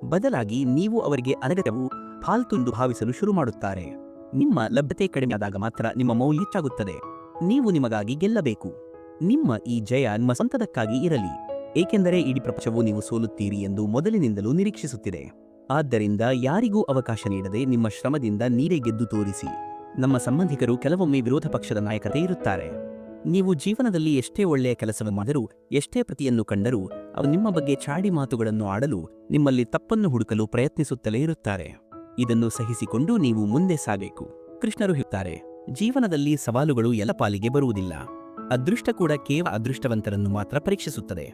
ಬದಲಾಗಿ ನೀವು ಅವರಿಗೆ ಅನಗತ್ಯವು ಫಾಲ್ತು ಎಂದು ಭಾವಿಸಲು ಶುರು ಮಾಡುತ್ತಾರೆ. ನಿಮ್ಮ ಲಭ್ಯತೆ ಕಡಿಮೆಯಾದಾಗ ಮಾತ್ರ ನಿಮ್ಮ ಮೌಲ್ಯ ಹೆಚ್ಚಾಗುತ್ತದೆ. ನೀವು ನಿಮಗಾಗಿ ಗೆಲ್ಲಬೇಕು. ನಿಮ್ಮ ಈ ಜಯ ನಿಮ್ಮ ಸ್ವಂತದಕ್ಕಾಗಿ ಇರಲಿ, ಏಕೆಂದರೆ ಇಡೀ ಪ್ರಪಂಚವು ನೀವು ಸೋಲುತ್ತೀರಿ ಎಂದು ಮೊದಲಿನಿಂದಲೂ ನಿರೀಕ್ಷಿಸುತ್ತಿದೆ. ಆದ್ದರಿಂದ ಯಾರಿಗೂ ಅವಕಾಶ ನೀಡದೆ ನಿಮ್ಮ ಶ್ರಮದಿಂದ ನೀವೇ ಗೆದ್ದು ತೋರಿಸಿ. ನಮ್ಮ ಸಂಬಂಧಿಕರು ಕೆಲವೊಮ್ಮೆ ವಿರೋಧ ಪಕ್ಷದ ನಾಯಕರೇ ಇರುತ್ತಾರೆ. ನೀವು ಜೀವನದಲ್ಲಿ ಎಷ್ಟೇ ಒಳ್ಳೆಯ ಕೆಲಸವನ್ನು ಮಾಡಿದರೂ, ಎಷ್ಟೇ ಪ್ರತಿಯನ್ನು ಕಂಡರೂ, ಅವರು ನಿಮ್ಮ ಬಗ್ಗೆ ಚಾಡಿ ಮಾತುಗಳನ್ನು ಆಡಲು, ನಿಮ್ಮಲ್ಲಿ ತಪ್ಪನ್ನು ಹುಡುಕಲು ಪ್ರಯತ್ನಿಸುತ್ತಲೇ ಇರುತ್ತಾರೆ. ಇದನ್ನು ಸಹಿಸಿಕೊಂಡು ನೀವು ಮುಂದೆ ಸಾಗಬೇಕು. ಕೃಷ್ಣರು ಹೇಳುತ್ತಾರೆ, ಜೀವನದಲ್ಲಿ ಸವಾಲುಗಳು ಎಲ್ಲ ಪಾಲಿಗೆ ಬರುವುದಿಲ್ಲ. ಅದೃಷ್ಟ ಕೂಡ ಕೇವಲ ಅದೃಷ್ಟವಂತರನ್ನು ಮಾತ್ರ ಪರೀಕ್ಷಿಸುತ್ತದೆ.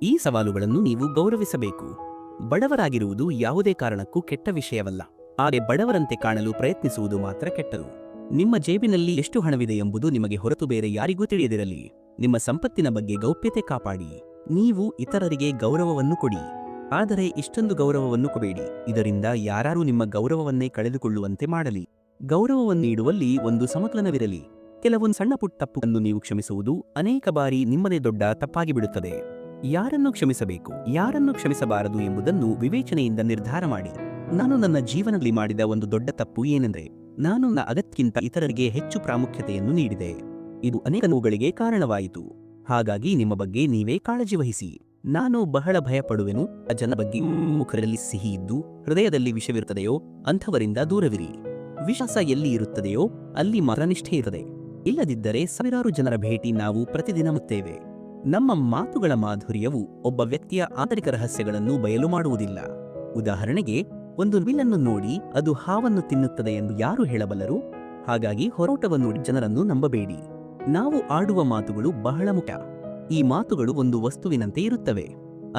ಈ ಸವಾಲುಗಳನ್ನು ನೀವು ಗೌರವಿಸಬೇಕು. ಬಡವರಾಗಿರುವುದು ಯಾವುದೇ ಕಾರಣಕ್ಕೂ ಕೆಟ್ಟ ವಿಷಯವಲ್ಲ, ಆದರೆ ಬಡವರಂತೆ ಕಾಣಲು ಪ್ರಯತ್ನಿಸುವುದು ಮಾತ್ರ ಕೆಟ್ಟದು. ನಿಮ್ಮ ಜೇಬಿನಲ್ಲಿ ಎಷ್ಟು ಹಣವಿದೆ ಎಂಬುದು ನಿಮಗೆ ಹೊರತು ಬೇರೆ ಯಾರಿಗೂ ತಿಳಿಯದಿರಲಿ. ನಿಮ್ಮ ಸಂಪತ್ತಿನ ಬಗ್ಗೆ ಗೌಪ್ಯತೆ ಕಾಪಾಡಿ. ನೀವು ಇತರರಿಗೆ ಗೌರವವನ್ನು ಕೊಡಿ, ಆದರೆ ಇಷ್ಟೊಂದು ಗೌರವವನ್ನು ಕೊಡಬೇಡಿ ಇದರಿಂದ ಯಾರೂ ನಿಮ್ಮ ಗೌರವವನ್ನೇ ಕಳೆದುಕೊಳ್ಳುವಂತೆ ಮಾಡಲಿ. ಗೌರವವನ್ನು ನೀಡುವಲ್ಲಿ ಒಂದು ಸಮತೋಲನವಿರಲಿ. ಕೆಲವೊಂದು ಸಣ್ಣ ಪುಟ್ಟ ತಪ್ಪನ್ನು ನೀವು ಕ್ಷಮಿಸುವುದು ಅನೇಕ ಬಾರಿ ನಿಮ್ಮದೇ ದೊಡ್ಡ ತಪ್ಪಾಗಿ ಬಿಡುತ್ತದೆ. ಯಾರನ್ನು ಕ್ಷಮಿಸಬೇಕು, ಯಾರನ್ನು ಕ್ಷಮಿಸಬಾರದು ಎಂಬುದನ್ನು ವಿವೇಚನೆಯಿಂದ ನಿರ್ಧಾರ ಮಾಡಿ. ನಾನು ನನ್ನ ಜೀವನದಲ್ಲಿ ಮಾಡಿದ ಒಂದು ದೊಡ್ಡ ತಪ್ಪು ಏನೆಂದರೆ, ನಾನು ನನ್ನ ಅಗತ್ಯಕ್ಕಿಂತ ಇತರರಿಗೆ ಹೆಚ್ಚು ಪ್ರಾಮುಖ್ಯತೆಯನ್ನು ನೀಡಿದೆ. ಇದು ಅನೇಕ ನೋವುಗಳಿಗೆ ಕಾರಣವಾಯಿತು. ಹಾಗಾಗಿ ನಿಮ್ಮ ಬಗ್ಗೆ ನೀವೇ ಕಾಳಜಿ ವಹಿಸಿ. ನಾನು ಬಹಳ ಭಯಪಡುವೆನು. ಆ ಜನ ಬಗ್ಗೆ ಮುಖದಲ್ಲಿ ಸಿಹಿ ಇದ್ದು ಹೃದಯದಲ್ಲಿ ವಿಷವಿರುತ್ತದೆಯೋ ಅಂಥವರಿಂದ ದೂರವಿರಿ. ವಿಶ್ವಾಸ ಎಲ್ಲಿ ಇರುತ್ತದೆಯೋ ಅಲ್ಲಿ ಮಾತ್ರ ನಿಷ್ಠೆ ಇರುತ್ತದೆ. ಇಲ್ಲದಿದ್ದರೆ ಸಾವಿರಾರು ಜನರ ಭೇಟಿ ನಾವು ಪ್ರತಿದಿನ ಮುತ್ತೇವೆ. ನಮ್ಮ ಮಾತುಗಳ ಮಾಧುರ್ಯವು ಒಬ್ಬ ವ್ಯಕ್ತಿಯ ಆಂತರಿಕ ರಹಸ್ಯಗಳನ್ನು ಬಯಲು ಮಾಡುವುದಿಲ್ಲ. ಉದಾಹರಣೆಗೆ, ಒಂದು ಬಿಲ್ಲನ್ನು ನೋಡಿ ಅದು ಹಾವನ್ನು ತಿನ್ನುತ್ತದೆ ಎಂದು ಯಾರು ಹೇಳಬಲ್ಲರು? ಹಾಗಾಗಿ ಹೊರಟವನ್ನು ನೋಡಿ ಜನರನ್ನು ನಂಬಬೇಡಿ. ನಾವು ಆಡುವ ಮಾತುಗಳು ಬಹಳ ಮುಖ್ಯ. ಈ ಮಾತುಗಳು ಒಂದು ವಸ್ತುವಿನಂತೆ ಇರುತ್ತವೆ.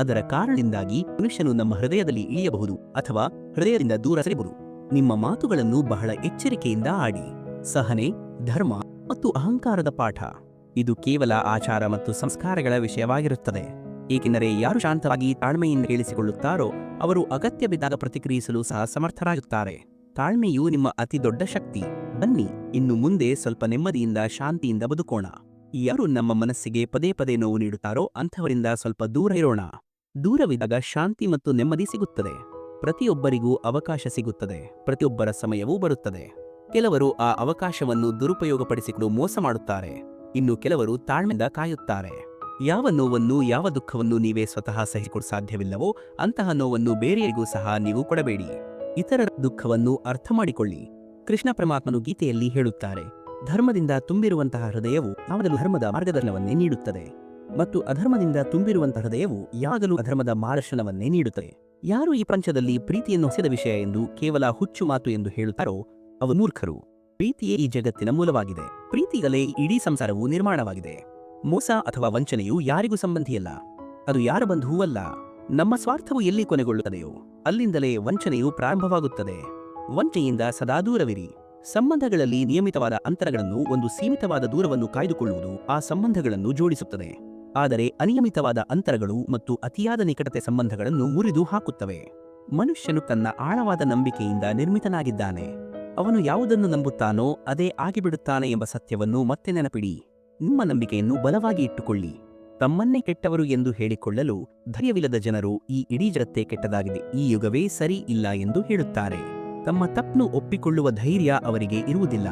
ಅದರ ಕಾರಣದಿಂದಾಗಿ ಮನುಷ್ಯನು ನಮ್ಮ ಹೃದಯದಲ್ಲಿ ಇಳಿಯಬಹುದು ಅಥವಾ ಹೃದಯದಿಂದ ದೂರ ಸರಿಯಬಹುದು. ನಿಮ್ಮ ಮಾತುಗಳನ್ನು ಬಹಳ ಎಚ್ಚರಿಕೆಯಿಂದ ಆಡಿ. ಸಹನೆ, ಧರ್ಮ ಮತ್ತು ಅಹಂಕಾರದ ಪಾಠ. ಇದು ಕೇವಲ ಆಚಾರ ಮತ್ತು ಸಂಸ್ಕಾರಗಳ ವಿಷಯವಾಗಿರುತ್ತದೆ. ಏಕೆಂದರೆ ಯಾರು ಶಾಂತವಾಗಿ ತಾಳ್ಮೆಯಿಂದ ಕೇಳಿಸಿಕೊಳ್ಳುತ್ತಾರೋ ಅವರು ಅಗತ್ಯ ಬಿದ್ದಾಗ ಪ್ರತಿಕ್ರಿಯಿಸಲು ಸಹ ಸಮರ್ಥರಾಗುತ್ತಾರೆ. ತಾಳ್ಮೆಯು ನಿಮ್ಮ ಅತಿ ದೊಡ್ಡ ಶಕ್ತಿ. ಬನ್ನಿ, ಇನ್ನು ಮುಂದೆ ಸ್ವಲ್ಪ ನೆಮ್ಮದಿಯಿಂದ ಶಾಂತಿಯಿಂದ ಬದುಕೋಣ. ಯಾರು ನಮ್ಮ ಮನಸ್ಸಿಗೆ ಪದೇ ಪದೇ ನೋವು ನೀಡುತ್ತಾರೋ ಅಂಥವರಿಂದ ಸ್ವಲ್ಪ ದೂರ ಇರೋಣ. ದೂರವಿದ್ದಾಗ ಶಾಂತಿ ಮತ್ತು ನೆಮ್ಮದಿ ಸಿಗುತ್ತದೆ. ಪ್ರತಿಯೊಬ್ಬರಿಗೂ ಅವಕಾಶ ಸಿಗುತ್ತದೆ. ಪ್ರತಿಯೊಬ್ಬರ ಸಮಯವೂ ಬರುತ್ತದೆ. ಕೆಲವರು ಆ ಅವಕಾಶವನ್ನು ದುರುಪಯೋಗಪಡಿಸಿಕೊಂಡು ಮೋಸ ಮಾಡುತ್ತಾರೆ. ಇನ್ನು ಕೆಲವರು ತಾಳ್ಮೆಯಿಂದ ಕಾಯುತ್ತಾರೆ. ಯಾವ ನೋವನ್ನು, ಯಾವ ದುಃಖವನ್ನು ನೀವೇ ಸ್ವತಃ ಸಹಿಸಿಕೊಳ್ಳಲು ಸಾಧ್ಯವಿಲ್ಲವೋ ಅಂತಹ ನೋವನ್ನು ಬೇರೆಯವರಿಗೂ ಸಹ ನೀವು ಕೊಡಬೇಡಿ. ಇತರರ ದುಃಖವನ್ನು ಅರ್ಥ ಮಾಡಿಕೊಳ್ಳಿ. ಕೃಷ್ಣ ಪರಮಾತ್ಮನು ಗೀತೆಯಲ್ಲಿ ಹೇಳುತ್ತಾರೆ, ಧರ್ಮದಿಂದ ತುಂಬಿರುವಂತಹ ಹೃದಯವು ಯಾವಾಗಲೂ ಧರ್ಮದ ಮಾರ್ಗದರ್ಶನವನ್ನೇ ನೀಡುತ್ತದೆ, ಮತ್ತು ಅಧರ್ಮದಿಂದ ತುಂಬಿರುವಂತಹ ಹೃದಯವು ಯಾವಾಗಲೂ ಅಧರ್ಮದ ಮಾರ್ಗದರ್ಶನವನ್ನೇ ನೀಡುತ್ತದೆ. ಯಾರು ಈ ಪ್ರಪಂಚದಲ್ಲಿ ಪ್ರೀತಿಯನ್ನು ಹೊಸದ ವಿಷಯ ಎಂದು ಕೇವಲ ಹುಚ್ಚು ಮಾತು ಎಂದು ಹೇಳುತ್ತಾರೋ ಅವರು ಮೂರ್ಖರು. ಪ್ರೀತಿಯೇ ಈ ಜಗತ್ತಿನ ಮೂಲವಾಗಿದೆ. ಪ್ರೀತಿಗಲೇ ಇಡೀ ಸಂಸಾರವು ನಿರ್ಮಾಣವಾಗಿದೆ. ಮೋಸ ಅಥವಾ ವಂಚನೆಯು ಯಾರಿಗೂ ಸಂಬಂಧಿಯಲ್ಲ. ಅದು ಯಾರ ಬಂಧುವೂ ಅಲ್ಲ. ನಮ್ಮ ಸ್ವಾರ್ಥವು ಎಲ್ಲಿ ಕೊನೆಗೊಳ್ಳುತ್ತದೆಯೋ ಅಲ್ಲಿಂದಲೇ ವಂಚನೆಯು ಪ್ರಾರಂಭವಾಗುತ್ತದೆ. ವಂಚನೆಯಿಂದ ಸದಾ ದೂರವಿರಿ. ಸಂಬಂಧಗಳಲ್ಲಿ ನಿಯಮಿತವಾದ ಅಂತರಗಳನ್ನು, ಒಂದು ಸೀಮಿತವಾದ ದೂರವನ್ನು ಕಾಯ್ದುಕೊಳ್ಳುವುದು ಆ ಸಂಬಂಧಗಳನ್ನು ಜೋಡಿಸುತ್ತದೆ. ಆದರೆ ಅನಿಯಮಿತವಾದ ಅಂತರಗಳು ಮತ್ತು ಅತಿಯಾದ ನಿಕಟತೆ ಸಂಬಂಧಗಳನ್ನು ಮುರಿದು ಹಾಕುತ್ತವೆ. ಮನುಷ್ಯನು ತನ್ನ ಆಳವಾದ ನಂಬಿಕೆಯಿಂದ ನಿರ್ಮಿತನಾಗಿದ್ದಾನೆ. ಅವನು ಯಾವುದನ್ನು ನಂಬುತ್ತಾನೋ ಅದೇ ಆಗಿಬಿಡುತ್ತಾನೆ ಎಂಬ ಸತ್ಯವನ್ನು ಮತ್ತೆ ನೆನಪಿಡಿ. ನಿಮ್ಮ ನಂಬಿಕೆಯನ್ನು ಬಲವಾಗಿ ಇಟ್ಟುಕೊಳ್ಳಿ. ತಮ್ಮನ್ನೇ ಕೆಟ್ಟವರು ಎಂದು ಹೇಳಿಕೊಳ್ಳಲು ಧೈರ್ಯವಿಲ್ಲದ ಜನರು ಈ ಇಡೀ ಜಗತ್ತೇ ಕೆಟ್ಟದಾಗಿದೆ, ಈ ಯುಗವೇ ಸರಿ ಇಲ್ಲ ಎಂದು ಹೇಳುತ್ತಾರೆ. ತಮ್ಮ ತಪ್ಪನ್ನು ಒಪ್ಪಿಕೊಳ್ಳುವ ಧೈರ್ಯ ಅವರಿಗೆ ಇರುವುದಿಲ್ಲ.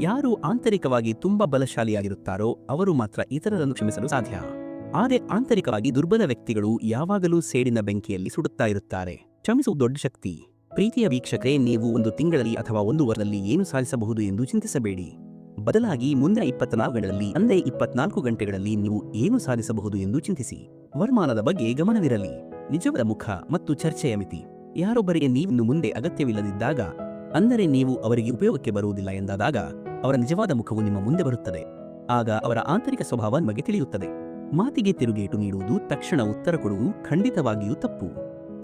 ಯಾರು ಆಂತರಿಕವಾಗಿ ತುಂಬಾ ಬಲಶಾಲಿಯಾಗಿರುತ್ತಾರೋ ಅವರು ಮಾತ್ರ ಇತರರನ್ನು ಕ್ಷಮಿಸಲು ಸಾಧ್ಯ. ಆದರೆ ಆಂತರಿಕವಾಗಿ ದುರ್ಬಲ ವ್ಯಕ್ತಿಗಳು ಯಾವಾಗಲೂ ಸೇಡಿನ ಬೆಂಕಿಯಲ್ಲಿ ಸುಡುತ್ತಾ ಇರುತ್ತಾರೆ. ಕ್ಷಮಿಸುವುದು ದೊಡ್ಡ ಶಕ್ತಿ. ಪ್ರೀತಿಯ ವೀಕ್ಷಕರೇ, ನೀವು ಒಂದು ತಿಂಗಳಲ್ಲಿ ಅಥವಾ ಒಂದು ವಾರದಲ್ಲಿ ಏನು ಸಾಧಿಸಬಹುದು ಎಂದು ಚಿಂತಿಸಬೇಡಿ. ಬದಲಾಗಿ ಮುಂದಿನ 24 ಗಂಟೆಗಳಲ್ಲಿ, ಅಂದರೆ 24 ಗಂಟೆಗಳಲ್ಲಿ ನೀವು ಏನು ಸಾಧಿಸಬಹುದು ಎಂದು ಚಿಂತಿಸಿ. ವರಮಾನದ ಬಗ್ಗೆ ಗಮನವಿರಲಿ. ನಿಜವಾದ ಮುಖ ಮತ್ತು ಚರ್ಚೆಯ ಮಿತಿ. ಯಾರೊಬ್ಬರಿಗೆ ನೀವು ಮುಂದೆ ಅಗತ್ಯವಿಲ್ಲದಿದ್ದಾಗ, ಅಂದರೆ ನೀವು ಅವರಿಗೆ ಉಪಯೋಗಕ್ಕೆ ಬರುವುದಿಲ್ಲ ಎಂದಾದಾಗ, ಅವರ ನಿಜವಾದ ಮುಖವು ನಿಮ್ಮ ಮುಂದೆ ಬರುತ್ತದೆ. ಆಗ ಅವರ ಆಂತರಿಕ ಸ್ವಭಾವ ನಿಮಗೆ ತಿಳಿಯುತ್ತದೆ. ಮಾತಿಗೆ ತಿರುಗೇಟು ನೀಡುವುದು, ತಕ್ಷಣ ಉತ್ತರ ಕೊಡುವುದು ಖಂಡಿತವಾಗಿಯೂ ತಪ್ಪು.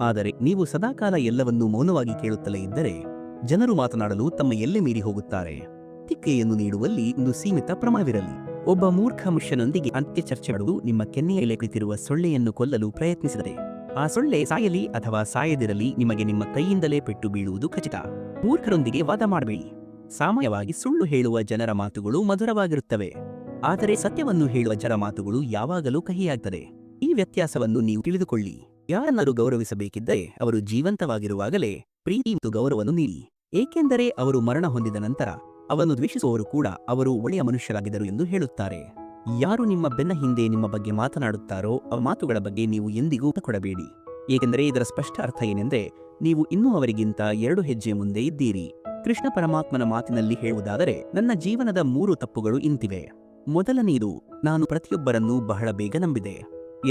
ಆದರೆ ನೀವು ಸದಾಕಾಲ ಎಲ್ಲವನ್ನೂ ಮೌನವಾಗಿ ಕೇಳುತ್ತಲೇ ಇದ್ದರೆ ಜನರು ಮಾತನಾಡಲು ತಮ್ಮ ಎಲ್ಲೆ ಮೀರಿ ಹೋಗುತ್ತಾರೆ. ಪ್ರತಿಕ್ರಿಯೆಯನ್ನು ನೀಡುವಲ್ಲಿ ಒಂದು ಸೀಮಿತ ಪ್ರಮಾಣವಿರಲಿ. ಒಬ್ಬ ಮೂರ್ಖ ಮನುಷ್ಯನೊಂದಿಗೆ ಅಂತ್ಯ ಚರ್ಚೆ ಮಾಡುವುದು ನಿಮ್ಮ ಕೆನ್ನೆಯ ಮೇಲೆ ಕುಳಿತಿರುವ ಸೊಳ್ಳೆಯನ್ನು ಕೊಲ್ಲಲು ಪ್ರಯತ್ನಿಸಿದರೆ ಆ ಸೊಳ್ಳೆ ಸಾಯಲಿ ಅಥವಾ ಸಾಯದಿರಲಿ ನಿಮಗೆ ನಿಮ್ಮ ಕೈಯಿಂದಲೇ ಪೆಟ್ಟು ಬೀಳುವುದು ಖಚಿತ. ಮೂರ್ಖರೊಂದಿಗೆ ವಾದ ಮಾಡಬೇಡಿ. ಸಾಮಾನ್ಯವಾಗಿ ಸುಳ್ಳು ಹೇಳುವ ಜನರ ಮಾತುಗಳು ಮಧುರವಾಗಿರುತ್ತವೆ, ಆದರೆ ಸತ್ಯವನ್ನು ಹೇಳುವ ಜನರ ಮಾತುಗಳು ಯಾವಾಗಲೂ ಕಹಿಯಾಗ್ತದೆ. ಈ ವ್ಯತ್ಯಾಸವನ್ನು ನೀವು ತಿಳಿದುಕೊಳ್ಳಿ. ಯಾರನ್ನಾದರೂ ಗೌರವಿಸಬೇಕಿದ್ದರೆ ಅವರು ಜೀವಂತವಾಗಿರುವಾಗಲೇ ಪ್ರೀತಿ ಮತ್ತು ಗೌರವವನ್ನು ನೀಡಿ, ಏಕೆಂದರೆ ಅವರು ಮರಣ ಹೊಂದಿದ ನಂತರ ಅವನ್ನು ದ್ವೇಷಿಸುವವರು ಕೂಡ ಅವರು ಒಳ್ಳೆಯ ಮನುಷ್ಯರಾಗಿದ್ದರು ಎಂದು ಹೇಳುತ್ತಾರೆ. ಯಾರು ನಿಮ್ಮ ಬೆನ್ನ ಹಿಂದೆ ನಿಮ್ಮ ಬಗ್ಗೆ ಮಾತನಾಡುತ್ತಾರೋ ಆ ಮಾತುಗಳ ಬಗ್ಗೆ ನೀವು ಎಂದಿಗೂ ಕೊಡಬೇಡಿ, ಏಕೆಂದರೆ ಇದರ ಸ್ಪಷ್ಟ ಅರ್ಥ ಏನೆಂದರೆ ನೀವು ಇನ್ನೂ ಅವರಿಗಿಂತ 2 ಹೆಜ್ಜೆ ಮುಂದೆ ಇದ್ದೀರಿ. ಕೃಷ್ಣ ಪರಮಾತ್ಮನ ಮಾತಿನಲ್ಲಿ ಹೇಳುವುದಾದರೆ, ನನ್ನ ಜೀವನದ 3 ತಪ್ಪುಗಳು ಇಂತಿವೆ. ಮೊದಲನೆಯದು, ನಾನು ಪ್ರತಿಯೊಬ್ಬರನ್ನೂ ಬಹಳ ಬೇಗ ನಂಬಿದೆ.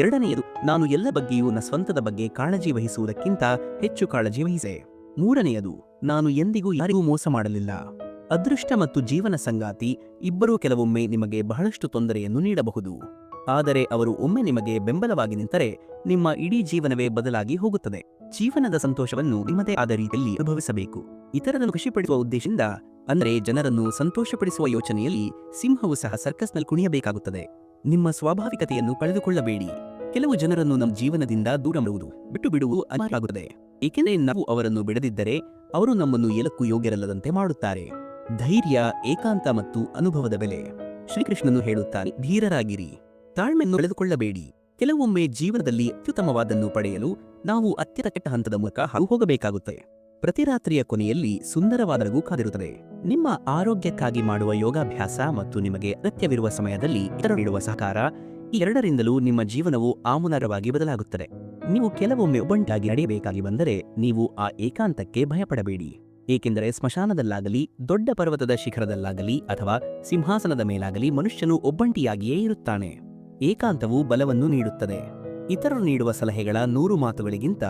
ಎರಡನೆಯದು, ನಾನು ಎಲ್ಲ ಬಗ್ಗೆಯೂ ನನ್ನ ಸ್ವಂತದ ಬಗ್ಗೆ ಕಾಳಜಿ ವಹಿಸುವುದಕ್ಕಿಂತ ಹೆಚ್ಚು ಕಾಳಜಿ ವಹಿಸೆ. ಮೂರನೆಯದು, ನಾನು ಎಂದಿಗೂ ಯಾರಿಗೂ ಮೋಸ ಮಾಡಲಿಲ್ಲ. ಅದೃಷ್ಟ ಮತ್ತು ಜೀವನ ಸಂಗಾತಿ ಇಬ್ಬರೂ ಕೆಲವೊಮ್ಮೆ ನಿಮಗೆ ಬಹಳಷ್ಟು ತೊಂದರೆಯನ್ನು ನೀಡಬಹುದು, ಆದರೆ ಅವರು ಒಮ್ಮೆ ನಿಮಗೆ ಬೆಂಬಲವಾಗಿ ನಿಂತರೆ ನಿಮ್ಮ ಇಡೀ ಜೀವನವೇ ಬದಲಾಗಿ ಹೋಗುತ್ತದೆ. ಜೀವನದ ಸಂತೋಷವನ್ನು ನಿಮ್ಮದೇ ಆದ ರೀತಿಯಲ್ಲಿ ಅನುಭವಿಸಬೇಕು. ಇತರರನ್ನು ಖುಷಿಪಡಿಸುವ ಉದ್ದೇಶದಿಂದ, ಅಂದರೆ ಜನರನ್ನು ಸಂತೋಷಪಡಿಸುವ ಯೋಚನೆಯಲ್ಲಿ ಸಿಂಹವು ಸಹ ಸರ್ಕಸ್ನಲ್ಲಿ ಕುಣಿಯಬೇಕಾಗುತ್ತದೆ. ನಿಮ್ಮ ಸ್ವಾಭಾವಿಕತೆಯನ್ನು ಕಳೆದುಕೊಳ್ಳಬೇಡಿ. ಕೆಲವು ಜನರನ್ನು ನಮ್ಮ ಜೀವನದಿಂದ ದೂರ ಮಾಡುವುದು, ಬಿಟ್ಟು ಬಿಡುವುದು ಅನಿವಾರ್ಯವಾಗುತ್ತದೆ, ಏಕೆಂದರೆ ನಾವು ಅವರನ್ನು ಬಿಡದಿದ್ದರೆ ಅವರು ನಮ್ಮನ್ನು ಎಲ್ಲಕ್ಕೂ ಯೋಗ್ಯರಲ್ಲದಂತೆ ಮಾಡುತ್ತಾರೆ. ಧೈರ್ಯ, ಏಕಾಂತ ಮತ್ತು ಅನುಭವದ ಬೆಲೆ. ಶ್ರೀಕೃಷ್ಣನು ಹೇಳುತ್ತಾನೆ, ಧೀರರಾಗಿರಿ, ತಾಳ್ಮೆಯನ್ನು ಕಳೆದುಕೊಳ್ಳಬೇಡಿ. ಕೆಲವೊಮ್ಮೆ ಜೀವನದಲ್ಲಿ ಅತ್ಯುತ್ತಮವಾದನ್ನು ಪಡೆಯಲು ನಾವು ಅತ್ಯಂತ ಕೆಟ್ಟ ಹಂತದ ಮೂಲಕ ಹೋಗಬೇಕಾಗುತ್ತದೆ. ಪ್ರತಿ ರಾತ್ರಿಯ ಕೊನೆಯಲ್ಲಿ ಸುಂದರವಾದ ನಗು ಕಾದಿರುತ್ತದೆ. ನಿಮ್ಮ ಆರೋಗ್ಯಕ್ಕಾಗಿ ಮಾಡುವ ಯೋಗಾಭ್ಯಾಸ ಮತ್ತು ನಿಮಗೆ ಅಗತ್ಯವಿರುವ ಸಮಯದಲ್ಲಿ ಇತರರು ನೀಡುವ ಸಹಕಾರ, ಈ ಎರಡರಿಂದಲೂ ನಿಮ್ಮ ಜೀವನವು ಆಮೂಲಾಗ್ರವಾಗಿ ಬದಲಾಗುತ್ತದೆ. ನೀವು ಕೆಲವೊಮ್ಮೆ ಒಬ್ಬಂಟಿಯಾಗಿ ನಡೆಯಬೇಕಾಗಿ ಬಂದರೆ ನೀವು ಆ ಏಕಾಂತಕ್ಕೆ ಭಯಪಡಬೇಡಿ, ಏಕೆಂದರೆ ಸ್ಮಶಾನದಲ್ಲಾಗಲಿ, ದೊಡ್ಡ ಪರ್ವತದ ಶಿಖರದಲ್ಲಾಗಲಿ ಅಥವಾ ಸಿಂಹಾಸನದ ಮೇಲಾಗಲಿ ಮನುಷ್ಯನು ಒಬ್ಬಂಟಿಯಾಗಿಯೇ ಇರುತ್ತಾನೆ. ಏಕಾಂತವು ಬಲವನ್ನು ನೀಡುತ್ತದೆ. ಇತರರು ನೀಡುವ ಸಲಹೆಗಳ 100 ಮಾತುಗಳಿಗಿಂತ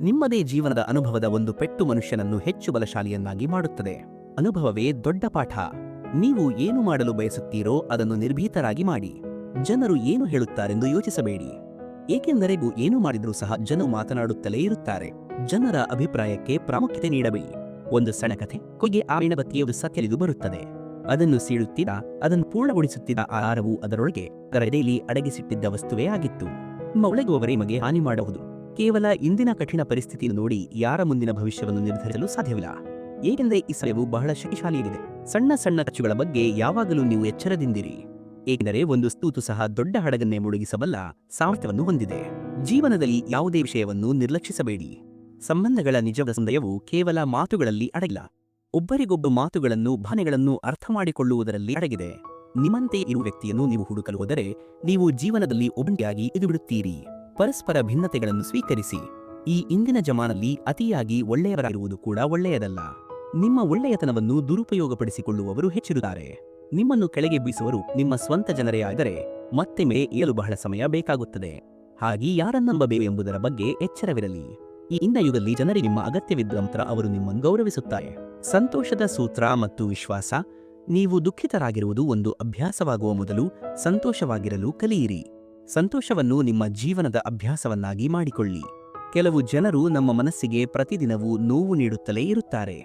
ನಿಮ್ಮದೇ ಜೀವನದ ಅನುಭವದ ಒಂದು ಪೆಟ್ಟು ಮನುಷ್ಯನನ್ನು ಹೆಚ್ಚು ಬಲಶಾಲಿಯನ್ನಾಗಿ ಮಾಡುತ್ತದೆ. ಅನುಭವವೇ ದೊಡ್ಡ ಪಾಠ. ನೀವು ಏನು ಮಾಡಲು ಬಯಸುತ್ತೀರೋ ಅದನ್ನು ನಿರ್ಭೀತರಾಗಿ ಮಾಡಿ. ಜನರು ಏನು ಹೇಳುತ್ತಾರೆಂದು ಯೋಚಿಸಬೇಡಿ, ಏಕೆಂದರೆ ಏನು ಮಾಡಿದರೂ ಸಹ ಜನರು ಮಾತನಾಡುತ್ತಲೇ ಇರುತ್ತಾರೆ. ಜನರ ಅಭಿಪ್ರಾಯಕ್ಕೆ ಪ್ರಾಮುಖ್ಯತೆ ನೀಡಬೇಡಿ. ಒಂದು ಸಣ್ಣ ಕಥೆ. ಕೊಯ್ಗೆ ಆ ಮೇಣಬತ್ತಿಯ ಒಂದು ಸತ್ಯಲಿದು ಬರುತ್ತದೆ. ಅದನ್ನು ಸೀಳುತ್ತಿದ್ದ, ಅದನ್ನು ಪೂರ್ಣಗೊಳಿಸುತ್ತಿದ್ದ ಆ ಆಹಾರವು ಅದರೊಳಗೆ ಅದರ ಎದೆಯಲ್ಲಿ ಅಡಗಿಸಿಟ್ಟಿದ್ದ ವಸ್ತುವೇ ಆಗಿತ್ತು. ನಿಮ್ಮ ಒಳಗುವವರೇ ನಿಮಗೆ ಹಾನಿ ಮಾಡಬಹುದು. ಕೇವಲ ಇಂದಿನ ಕಠಿಣ ಪರಿಸ್ಥಿತಿಯನ್ನು ನೋಡಿ ಯಾರ ಮುಂದಿನ ಭವಿಷ್ಯವನ್ನು ನಿರ್ಧರಿಸಲು ಸಾಧ್ಯವಿಲ್ಲ, ಏಕೆಂದರೆ ಈ ಸಮಯವು ಬಹಳ ಶಕ್ತಿಶಾಲಿಯಾಗಿದೆ. ಸಣ್ಣ ಸಣ್ಣ ಖರ್ಚುಗಳ ಬಗ್ಗೆ ಯಾವಾಗಲೂ ನೀವು ಎಚ್ಚರದಿಂದಿರಿ, ಏಕೆಂದರೆ ಒಂದು ಸ್ತೂತು ಸಹ ದೊಡ್ಡ ಹಡಗನ್ನೇ ಮುಳುಗಿಸಬಲ್ಲ ಸಾಮರ್ಥ್ಯವನ್ನು ಹೊಂದಿದೆ. ಜೀವನದಲ್ಲಿ ಯಾವುದೇ ವಿಷಯವನ್ನು ನಿರ್ಲಕ್ಷಿಸಬೇಡಿ. ಸಂಬಂಧಗಳ ನಿಜವಾದ ಸೌಂದರ್ಯವು ಕೇವಲ ಮಾತುಗಳಲ್ಲಿ ಅಡಗಿಲ್ಲ, ಒಬ್ಬರಿಗೊಬ್ಬರು ಮಾತುಗಳನ್ನು, ಭಾವನೆಗಳನ್ನು ಅರ್ಥ ಮಾಡಿಕೊಳ್ಳುವುದರಲ್ಲಿ ಅಡಗಿದೆ. ನಿಮ್ಮಂತೆ ಇರುವ ವ್ಯಕ್ತಿಯನ್ನು ನೀವು ಹುಡುಕಲು ಹೋದರೆ ನೀವು ಜೀವನದಲ್ಲಿ ಒಬ್ಬಂಟಿಯಾಗಿ ಇದ್ದುಬಿಡುತ್ತೀರಿ. ಪರಸ್ಪರ ಭಿನ್ನತೆಗಳನ್ನು ಸ್ವೀಕರಿಸಿ. ಈ ಇಂದಿನ ಜಮಾನಲ್ಲಿ ಅತಿಯಾಗಿ ಒಳ್ಳೆಯವರಾಗಿರುವುದು ಕೂಡ ಒಳ್ಳೆಯದಲ್ಲ. ನಿಮ್ಮ ಒಳ್ಳೆಯತನವನ್ನು ದುರುಪಯೋಗಪಡಿಸಿಕೊಳ್ಳುವವರು ಹೆಚ್ಚಿರುತ್ತಾರೆ. ನಿಮ್ಮನ್ನು ಕೆಳಗೆ ಬೀಸುವರು ನಿಮ್ಮ ಸ್ವಂತ ಜನರೇ ಆದರೆ ಮತ್ತೆ ಮೇಲೆ ಏಳಲು ಬಹಳ ಸಮಯ ಬೇಕಾಗುತ್ತದೆ. ಹಾಗೆ ಯಾರನ್ನು ನಂಬಬೇಕು ಎಂಬುದರ ಬಗ್ಗೆ ಎಚ್ಚರವಿರಲಿ. ಈ ಇಂದಿನ ಯುಗದಲ್ಲಿ ಜನರಿಗೆ ನಿಮ್ಮ ಅಗತ್ಯವಿದ್ದ ನಂತರ ಅವರು ನಿಮ್ಮನ್ನು ಗೌರವಿಸುತ್ತಾರೆ. ಸಂತೋಷದ ಸೂತ್ರ ಮತ್ತು ವಿಶ್ವಾಸ. ನೀವು ದುಃಖಿತರಾಗಿರುವುದು ಒಂದು ಅಭ್ಯಾಸವಾಗುವ ಮೊದಲು ಸಂತೋಷವಾಗಿರಲು ಕಲಿಯಿರಿ. ಸಂತೋಷವನ್ನು ನಿಮ್ಮ ಜೀವನದ ಅಭ್ಯಾಸವನ್ನಾಗಿ ಮಾಡಿಕೊಳ್ಳಿ. ಕೆಲವು ಜನರು ನಮ್ಮ ಮನಸ್ಸಿಗೆ ಪ್ರತಿದಿನವೂ ನೋವು ನೀಡುತ್ತಲೇ ಇರುತ್ತಾರೆ,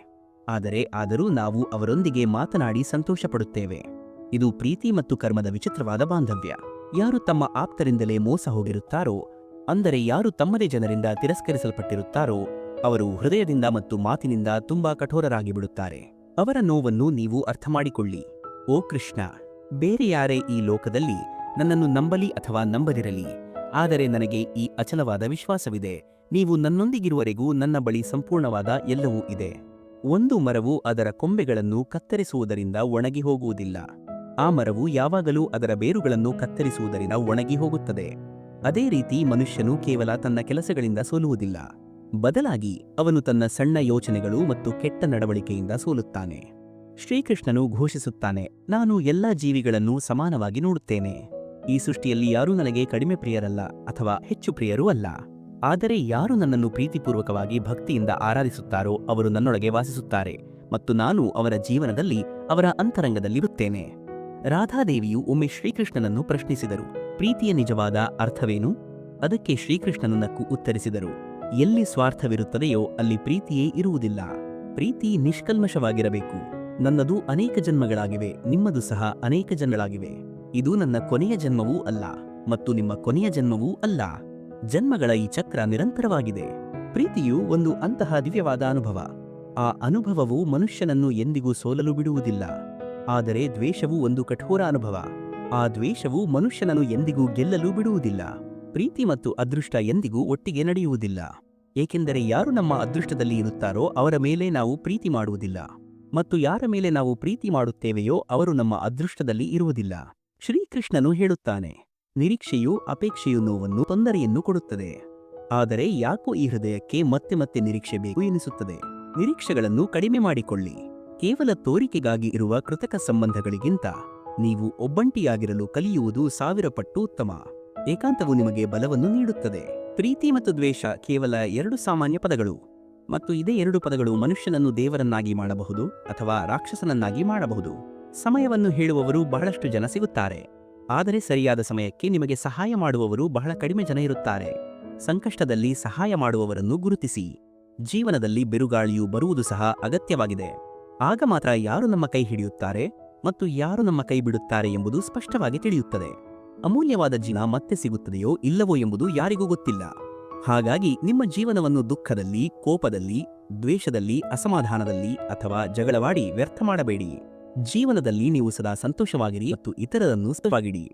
ಆದರೂ ನಾವು ಅವರೊಂದಿಗೆ ಮಾತನಾಡಿ ಸಂತೋಷಪಡುತ್ತೇವೆ. ಇದು ಪ್ರೀತಿ ಮತ್ತು ಕರ್ಮದ ವಿಚಿತ್ರವಾದ ಬಾಂಧವ್ಯ. ಯಾರು ತಮ್ಮ ಆಪ್ತರಿಂದಲೇ ಮೋಸ ಹೋಗಿರುತ್ತಾರೋ, ಅಂದರೆ ಯಾರು ತಮ್ಮದೇ ಜನರಿಂದ ತಿರಸ್ಕರಿಸಲ್ಪಟ್ಟಿರುತ್ತಾರೋ, ಅವರು ಹೃದಯದಿಂದ ಮತ್ತು ಮಾತಿನಿಂದ ತುಂಬಾ ಕಠೋರರಾಗಿ ಬಿಡುತ್ತಾರೆ. ಅವರ ನೋವನ್ನು ನೀವು ಅರ್ಥ ಮಾಡಿಕೊಳ್ಳಿ. ಓ ಕೃಷ್ಣ, ಬೇರೆ ಯಾರೇ ಈ ಲೋಕದಲ್ಲಿ ನನ್ನನ್ನು ನಂಬಲಿ ಅಥವಾ ನಂಬದಿರಲಿ, ಆದರೆ ನನಗೆ ಈ ಅಚಲವಾದ ವಿಶ್ವಾಸವಿದೆ, ನೀವು ನನ್ನೊಂದಿಗಿರುವವರೆಗೂ ನನ್ನ ಬಳಿ ಸಂಪೂರ್ಣವಾದ ಎಲ್ಲವೂ ಇದೆ. ಒಂದು ಮರವು ಅದರ ಕೊಂಬೆಗಳನ್ನು ಕತ್ತರಿಸುವುದರಿಂದ ಒಣಗಿ ಹೋಗುವುದಿಲ್ಲ, ಆ ಮರವು ಯಾವಾಗಲೂ ಅದರ ಬೇರುಗಳನ್ನು ಕತ್ತರಿಸುವುದರಿಂದ ಒಣಗಿ ಹೋಗುತ್ತದೆ. ಅದೇ ರೀತಿ ಮನುಷ್ಯನು ಕೇವಲ ತನ್ನ ಕೆಲಸಗಳಿಂದ ಸೋಲುವುದಿಲ್ಲ, ಬದಲಾಗಿ ಅವನು ತನ್ನ ಸಣ್ಣ ಯೋಚನೆಗಳು ಮತ್ತು ಕೆಟ್ಟ ನಡವಳಿಕೆಯಿಂದ ಸೋಲುತ್ತಾನೆ. ಶ್ರೀಕೃಷ್ಣನು ಘೋಷಿಸುತ್ತಾನೆ, ನಾನು ಎಲ್ಲಾ ಜೀವಿಗಳನ್ನು ಸಮಾನವಾಗಿ ನೋಡುತ್ತೇನೆ. ಈ ಸೃಷ್ಟಿಯಲ್ಲಿ ಯಾರೂ ನನಗೆ ಕಡಿಮೆ ಪ್ರಿಯರಲ್ಲ ಅಥವಾ ಹೆಚ್ಚು ಪ್ರಿಯರೂ ಅಲ್ಲ, ಆದರೆ ಯಾರು ನನ್ನನ್ನು ಪ್ರೀತಿಪೂರ್ವಕವಾಗಿ ಭಕ್ತಿಯಿಂದ ಆರಾಧಿಸುತ್ತಾರೋ ಅವರು ನನ್ನೊಳಗೆ ವಾಸಿಸುತ್ತಾರೆ ಮತ್ತು ನಾನು ಅವರ ಜೀವನದಲ್ಲಿ ಅವರ ಅಂತರಂಗದಲ್ಲಿರುತ್ತೇನೆ. ರಾಧಾದೇವಿಯು ಒಮ್ಮೆ ಶ್ರೀಕೃಷ್ಣನನ್ನು ಪ್ರಶ್ನಿಸಿದರು, ಪ್ರೀತಿಯ ನಿಜವಾದ ಅರ್ಥವೇನು? ಅದಕ್ಕೆ ಶ್ರೀಕೃಷ್ಣನು ನಕ್ಕು ಉತ್ತರಿಸಿದರು, ಎಲ್ಲಿ ಸ್ವಾರ್ಥವಿರುತ್ತದೆಯೋ ಅಲ್ಲಿ ಪ್ರೀತಿಯೇ ಇರುವುದಿಲ್ಲ. ಪ್ರೀತಿ ನಿಷ್ಕಲ್ಮಶವಾಗಿರಬೇಕು. ನನ್ನದು ಅನೇಕ ಜನ್ಮಗಳಾಗಿವೆ, ನಿಮ್ಮದು ಸಹ ಅನೇಕ ಜನ್ಮಗಳಾಗಿವೆ. ಇದು ನನ್ನ ಕೊನೆಯ ಜನ್ಮವೂ ಅಲ್ಲ ಮತ್ತು ನಿಮ್ಮ ಕೊನೆಯ ಜನ್ಮವೂ ಅಲ್ಲ. ಜನ್ಮಗಳ ಈ ಚಕ್ರ ನಿರಂತರವಾಗಿದೆ. ಪ್ರೀತಿಯು ಒಂದು ಅಂತಹ ದಿವ್ಯವಾದ ಅನುಭವ. ಆ ಅನುಭವವು ಮನುಷ್ಯನನ್ನು ಎಂದಿಗೂ ಸೋಲಲು ಬಿಡುವುದಿಲ್ಲ. ಆದರೆ ದ್ವೇಷವು ಒಂದು ಕಠೋರ ಅನುಭವ. ಆ ದ್ವೇಷವು ಮನುಷ್ಯನನ್ನು ಎಂದಿಗೂ ಗೆಲ್ಲಲು ಬಿಡುವುದಿಲ್ಲ. ಪ್ರೀತಿ ಮತ್ತು ಅದೃಷ್ಟ ಎಂದಿಗೂ ಒಟ್ಟಿಗೆ ನಡೆಯುವುದಿಲ್ಲ. ಏಕೆಂದರೆ ಯಾರು ನಮ್ಮ ಅದೃಷ್ಟದಲ್ಲಿ ಇರುತ್ತಾರೋ ಅವರ ಮೇಲೆ ನಾವು ಪ್ರೀತಿ ಮಾಡುವುದಿಲ್ಲ, ಮತ್ತು ಯಾರ ಮೇಲೆ ನಾವು ಪ್ರೀತಿ ಮಾಡುತ್ತೇವೆಯೋ ಅವರು ನಮ್ಮ ಅದೃಷ್ಟದಲ್ಲಿ ಇರುವುದಿಲ್ಲ. ಶ್ರೀಕೃಷ್ಣನು ಹೇಳುತ್ತಾನೆ, ನಿರೀಕ್ಷೆಯು ಅಪೇಕ್ಷೆಯು ನೋವನ್ನು, ತೊಂದರೆಯನ್ನು ಕೊಡುತ್ತದೆ. ಆದರೆ ಯಾಕೋ ಈ ಹೃದಯಕ್ಕೆ ಮತ್ತೆ ಮತ್ತೆ ನಿರೀಕ್ಷೆ ಬೇಕು ಎನಿಸುತ್ತದೆ. ನಿರೀಕ್ಷೆಗಳನ್ನು ಕಡಿಮೆ ಮಾಡಿಕೊಳ್ಳಿ. ಕೇವಲ ತೋರಿಕೆಗಾಗಿ ಇರುವ ಕೃತಕ ಸಂಬಂಧಗಳಿಗಿಂತ ನೀವು ಒಬ್ಬಂಟಿಯಾಗಿರಲು ಕಲಿಯುವುದು 1000 ಪಟ್ಟು ಉತ್ತಮ. ಏಕಾಂತವು ನಿಮಗೆ ಬಲವನ್ನು ನೀಡುತ್ತದೆ. ಪ್ರೀತಿ ಮತ್ತು ದ್ವೇಷ ಕೇವಲ 2 ಸಾಮಾನ್ಯ ಪದಗಳು, ಮತ್ತು ಇದೇ 2 ಪದಗಳು ಮನುಷ್ಯನನ್ನು ದೇವರನ್ನಾಗಿ ಮಾಡಬಹುದು ಅಥವಾ ರಾಕ್ಷಸನನ್ನಾಗಿ ಮಾಡಬಹುದು. ಸಮಯವನ್ನು ಹೇಳುವವರು ಬಹಳಷ್ಟು ಜನ ಸಿಗುತ್ತಾರೆ, ಆದರೆ ಸರಿಯಾದ ಸಮಯಕ್ಕೆ ನಿಮಗೆ ಸಹಾಯ ಮಾಡುವವರು ಬಹಳ ಕಡಿಮೆ ಜನ ಇರುತ್ತಾರೆ. ಸಂಕಷ್ಟದಲ್ಲಿ ಸಹಾಯ ಮಾಡುವವರನ್ನು ಗುರುತಿಸಿ. ಜೀವನದಲ್ಲಿ ಬಿರುಗಾಳಿಯು ಬರುವುದು ಸಹ ಅಗತ್ಯವಾಗಿದೆ. ಆಗ ಮಾತ್ರ ಯಾರು ನಮ್ಮ ಕೈ ಹಿಡಿಯುತ್ತಾರೆ ಮತ್ತು ಯಾರು ನಮ್ಮ ಕೈ ಬಿಡುತ್ತಾರೆ ಎಂಬುದು ಸ್ಪಷ್ಟವಾಗಿ ತಿಳಿಯುತ್ತದೆ. ಅಮೂಲ್ಯವಾದ ಜೀವನ ಮತ್ತೆ ಸಿಗುತ್ತದೆಯೋ ಇಲ್ಲವೋ ಎಂಬುದು ಯಾರಿಗೂ ಗೊತ್ತಿಲ್ಲ. ಹಾಗಾಗಿ ನಿಮ್ಮ ಜೀವನವನ್ನು ದುಃಖದಲ್ಲಿ, ಕೋಪದಲ್ಲಿ, ದ್ವೇಷದಲ್ಲಿ, ಅಸಮಾಧಾನದಲ್ಲಿ ಅಥವಾ ಜಗಳವಾಡಿ ವ್ಯರ್ಥ ಮಾಡಬೇಡಿ. ಜೀವನದಲ್ಲಿ ನೀವು ಸದಾ ಸಂತೋಷವಾಗಿರಿ ಮತ್ತು ಇತರರನ್ನು ಸುಖವಾಗಿಡಿ.